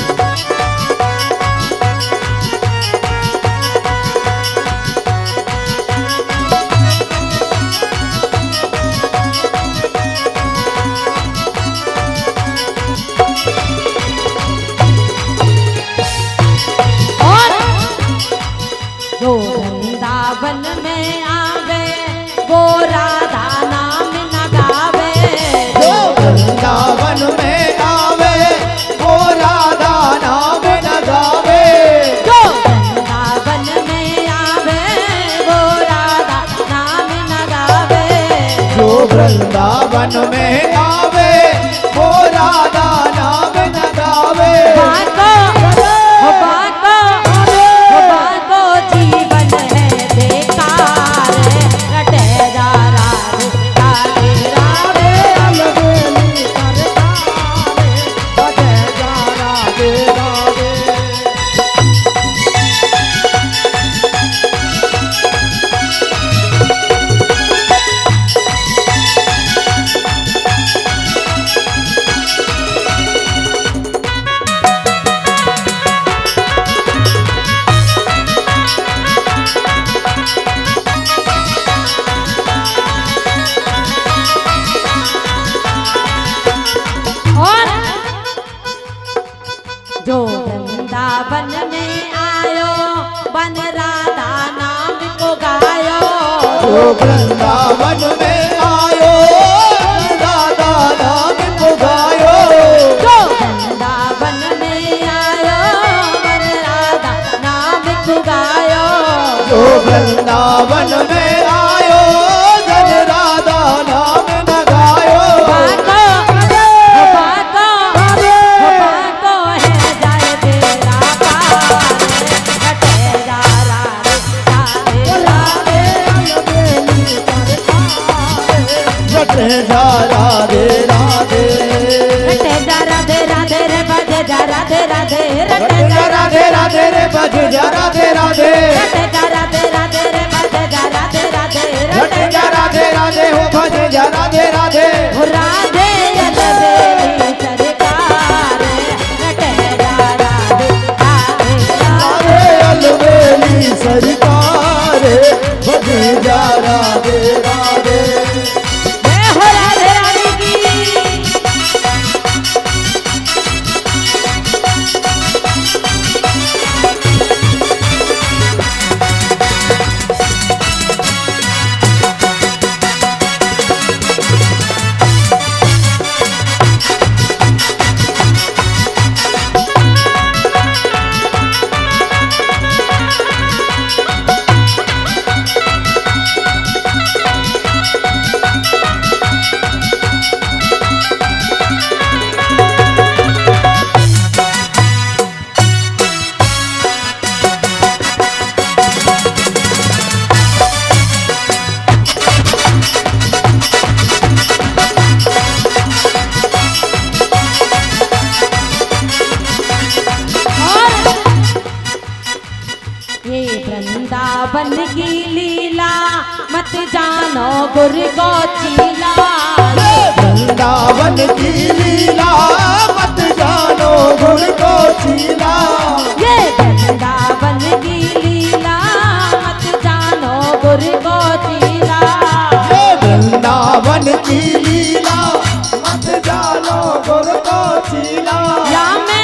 वृंदावन में आवे वो राधा नाम न गावे, जो वृंदावन में आवे वो राधा नाम न गावे, जो वृंदावन में आवे वो राधा नाम न गावे, जो वृंदावन में आवे वो राधा नाम न गावे। जीवन है बेकार रटे जा राधे वृंदावन में आयो राधा नाम पुगायो। जो वृंदावन में आयो वन राधा नाम पुगायो। जो वृंदावन में आयो जन राधा नाम न गायो। बाको है जाए तेरा पार कटे जा राधे राधे रटे जा राधे राधे रटे जा राधे राधे रे बजे जा राधे राधे रटे जा राधे राधे रे बजे जा राधे राधे रटे जा राधे राधे रे बजे जा राधे राधे रटे जा राधे राधे हो बजे जा राधे राधे हो राधे अलबेली सरकार रटे जा राधे राधे राधे अलबेली सरकार बजे जा राधे राधे। जय हो राधे राधे की। ये वृंदावन की लीला मत जानो गुर को चीला। वृंदावन की लीला मत जानो गुण को चीला। ये वृंदावन की लीला मत जानो गुर को चीला। ये वृंदावन की लीला मत जानो गुण को चीला। या में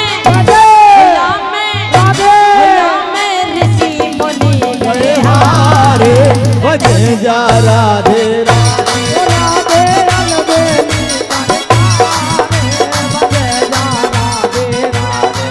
ऋषि मुनि गए हारे बजे जा राधे राधे राधे अलबेली सरकार बजे जा राधे राधे।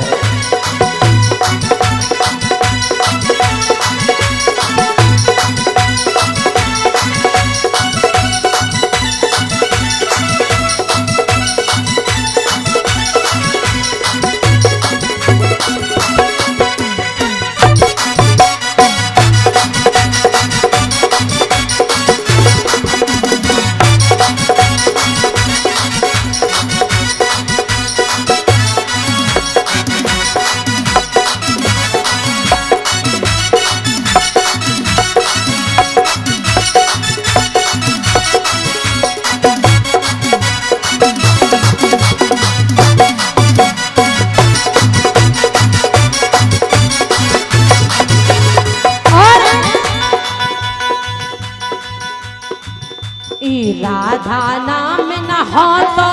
राधा नाम न हो तो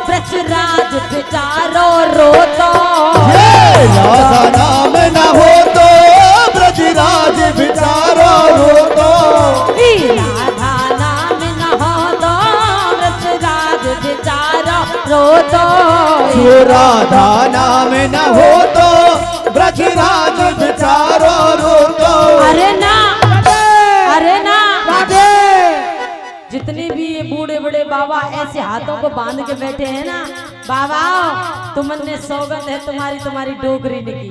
ब्रजराज बेचारो रोतो। राधा नाम न हो तो ब्रजराज बेचारो रोतो। राधा नाम न हो तो ब्रजराज बेचारो रोतो। जो राधा नाम न हो तो ब्रजराज बेचारो रोतो। अरे ना जितने भी ये बूढ़े बड़े बाबा ऐसे हाथों को बांध के बैठे हैं ना, बाबा तुमने सौगंध है तुम्हारी डोगरी निकी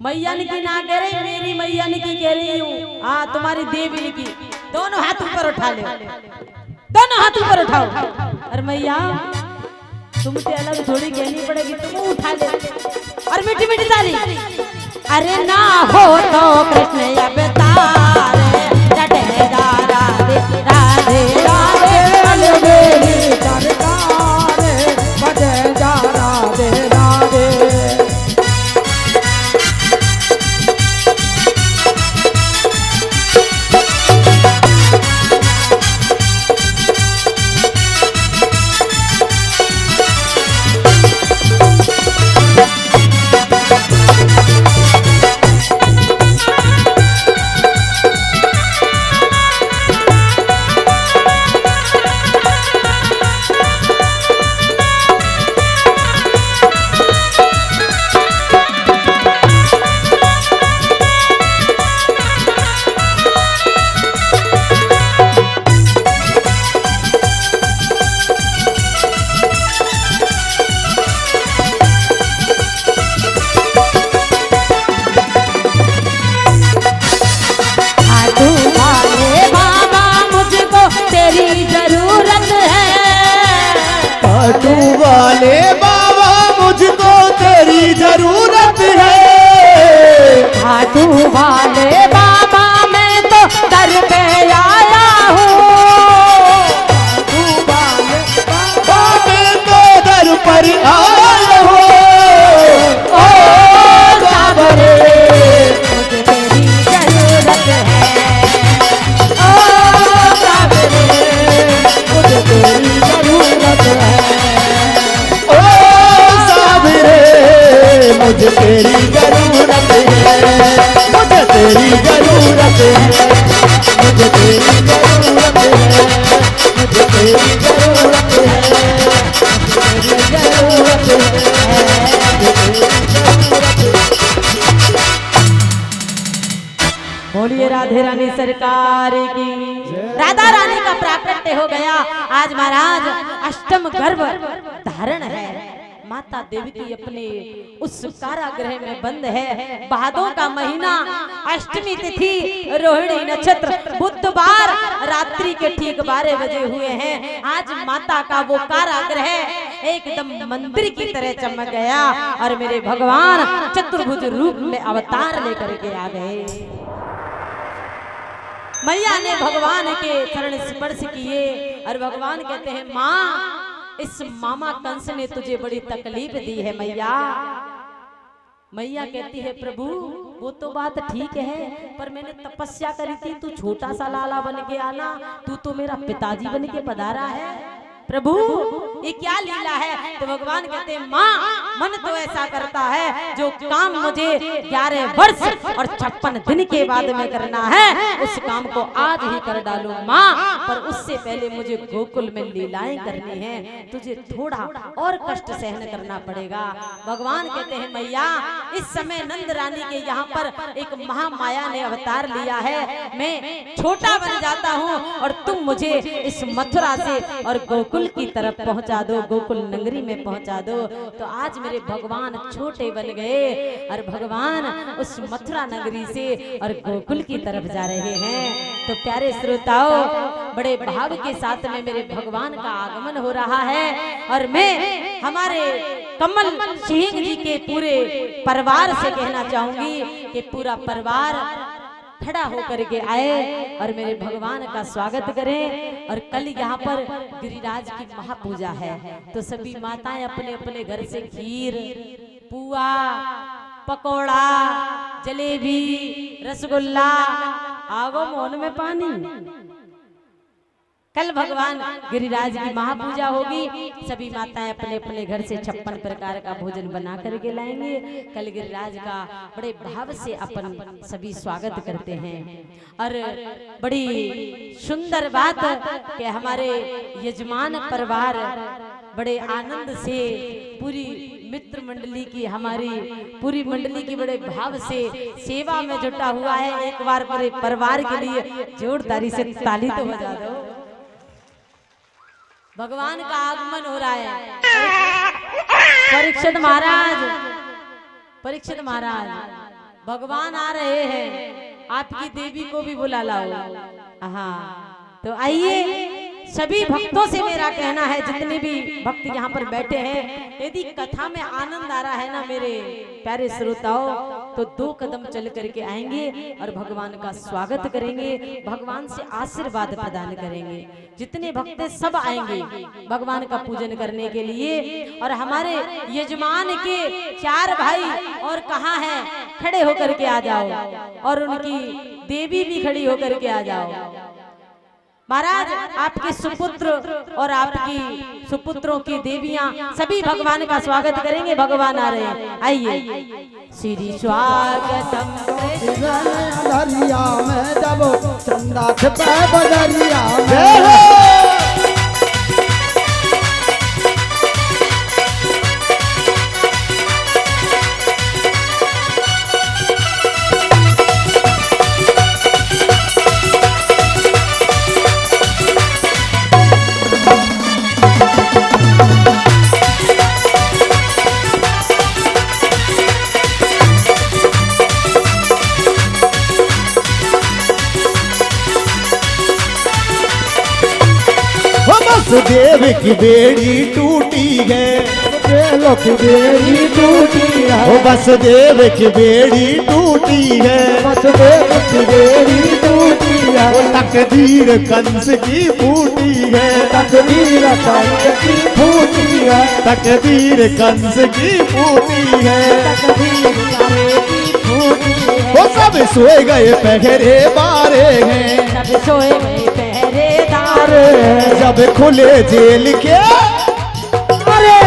मैया निकी ना कह रही, मेरी मैया निकी कह रही हूँ। हाँ तुम्हारी देवी निकी। दोनों हाथ ऊपर उठा ले, दोनों हाथ ऊपर उठाओ। अरे मैया तुमसे अलग थोड़ी कहनी पड़ेगी, तुम उठा ले और मीठी मीठी ताली। अरे ना हो तो कृष्ण अवतार रटेगा राधे राधे राधे अलबेली सरकार बजेगा राधे राधे। वाले बाबा मुझको तेरी जरूरत है। साधु वाले बाबा मैं तो दर पे आया हूँ। साधु वाले बाबा मैं तो दर पर आया हूँ। ओ सावरे मुझे तेरी जरूरत है। ओ सावरे मुझे तेरी जरूरत है। ओ सावरे मुझे तेरी जरूरत है। मुझे तेरी जरूरत है। मुझे तेरी जरूरत है। मुझे तेरी जरूरत है। मुझे तेरी जरूरत है। बोलिए राधे रानी सरकार की। राधा रानी का प्राकट्य हो गया। आज महाराज अष्टम गर्भ धारण है। माता देवकी अपने उस कारागृह में बंद है। भादों का महीना, अष्टमी तिथि, रोहिणी नक्षत्र, बुधवार रात्रि के ठीक 12 बजे हुए हैं। आज माता का वो कारागृह एकदम मंदिर की तरह चमक गया और मेरे भगवान चतुर्भुज रूप में अवतार लेकर के आ गए। मैया ने भगवान के चरण स्पर्श किए और भगवान कहते हैं, माँ इस मामा कंस ने तुझे बड़ी तकलीफ दी है मैया। मैया कहती है, प्रभु वो तो बात ठीक है, पर मैंने तपस्या करी थी, तू छोटा सा लाला बन के आना, तू तो मेरा पिताजी बन के पधारा है। प्रभु ये क्या लीला है? तो भगवान कहते हैं, माँ मन तो ऐसा करता है जो काम मुझे 11 वर्ष और 56 दिन के बाद में करना है, उस काम को आज ही कर डालूं माँ, पर उससे पहले मुझे गोकुल में लीलाएं करनी है, तुझे थोड़ा और कष्ट सहन करना पड़ेगा। भगवान कहते हैं, मैया इस समय नंद रानी के यहाँ पर एक महामाया ने अवतार लिया है, मैं छोटा बन जाता हूँ और तुम मुझे इस मथुरा से और गोकुल की तरफ पहुंचा दो, गोकुल नगरी में पहुंचा दो। तो आज मेरे भगवान छोटे बन गए और भगवान उस मथुरा नगरी से और गोकुल की तरफ जा रहे हैं। तो प्यारे श्रोताओं, बड़े भाव के साथ में मेरे भगवान का आगमन हो रहा है और मैं हमारे कमल सिंह जी के पूरे परिवार से कहना चाहूंगी कि पूरा परिवार खड़ा होकर के आए और मेरे भगवान का स्वागत करें। और कल यहाँ पर गिरिराज की महापूजा है, तो सभी माताएं अपने अपने घर से खीर, पुआ, पकोड़ा, जलेबी, रसगुल्ला, आगो मोहन में पानी। कल भगवान गिरिराज की महापूजा होगी, सभी माताएं अपने अपने घर से 56 प्रकार का भोजन बना करके लाएंगे। कल गिरिराज का बड़े भाव से अपन सभी स्वागत करते हैं। और बड़ी सुंदर बात कि हमारे यजमान परिवार बड़े आनंद से पूरी मित्र मंडली की, हमारी पूरी मंडली की बड़े भाव से सेवा में जुटा हुआ है। एक बार पूरे परिवार के लिए जोरदारी से ताली तो बजा दो। भगवान का आगमन हो रहा है। परीक्षित महाराज, परीक्षित महाराज, भगवान आ रहे हैं, आपकी देवी को भी बुला लाओ। हाँ, तो आइए सभी भक्तों से मेरा कहना है, जितने भी भक्त यहाँ पर बैठे हैं, यदि कथा में आनंद आ रहा है ना मेरे प्यारे श्रोताओं, तो 2 कदम चल करके आएंगे और भगवान का स्वागत करेंगे, भगवान से आशीर्वाद प्रदान करेंगे। जितने भक्त सब आएंगे भगवान का पूजन करने के लिए। और हमारे यजमान के 4 भाई और कहाँ हैं, खड़े होकर के आ जाओ, और उनकी देवी भी खड़ी होकर के आ जाओ। महाराज आपके सुपुत्र और आपकी सुपुत्रों की देवियां सभी भगवान का स्वागत करेंगे। भगवान आ रहे हैं, आइए। श्री स्वागतम दरिया में जब चंदा छिपे बदरिया में, वसुदेव की बेड़ी टूटी है, वसुदेव की बेड़ी टूटी है, ओ वसुदेव की बेड़ी टूटी है, वसुदेव की बेड़ी टूटी है, वो तकदीर कंस की फूटी है, तकदीर कंस की फूटी है, तकदीर कंस की फूटी है, तकदीर कंस की फूटी है। वो सब सोए गए पहरे बारे हैं, सब सोए गए पहरेदार, जब खुले जेल के, अरे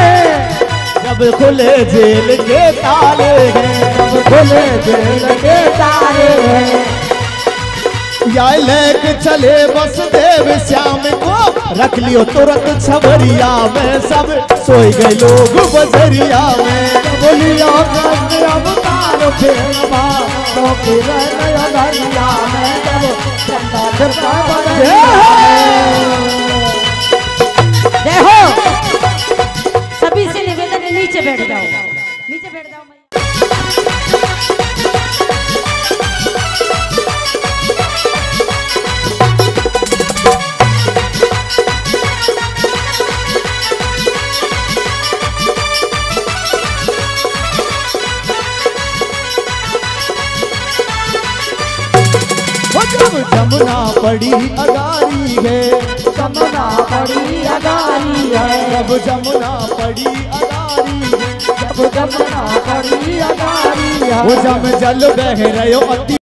जब खुले जेल के ताले हैं, जब खुले जेल के तारे हैं, या लेक चले वसुदेव श्याम को, रख लियो तुरंत छबरिया में, सब सोए गए लोग बजरिया में, बोलियो कृष्ण अवतार फिर बातों की नगरिया में, जब चंदा चंदा बजरिया में। जय हो। सभी से निवेदन है, नीचे बैठ जाओ, नीचे बैठ जाओ। जब जमुना पड़ी अगारी है, जमुना पड़ी अगारी है, जब जमुना पड़ी अगारी है, जब जमुना पड़ी अगारी है, वो जम जल बह रहे हो अति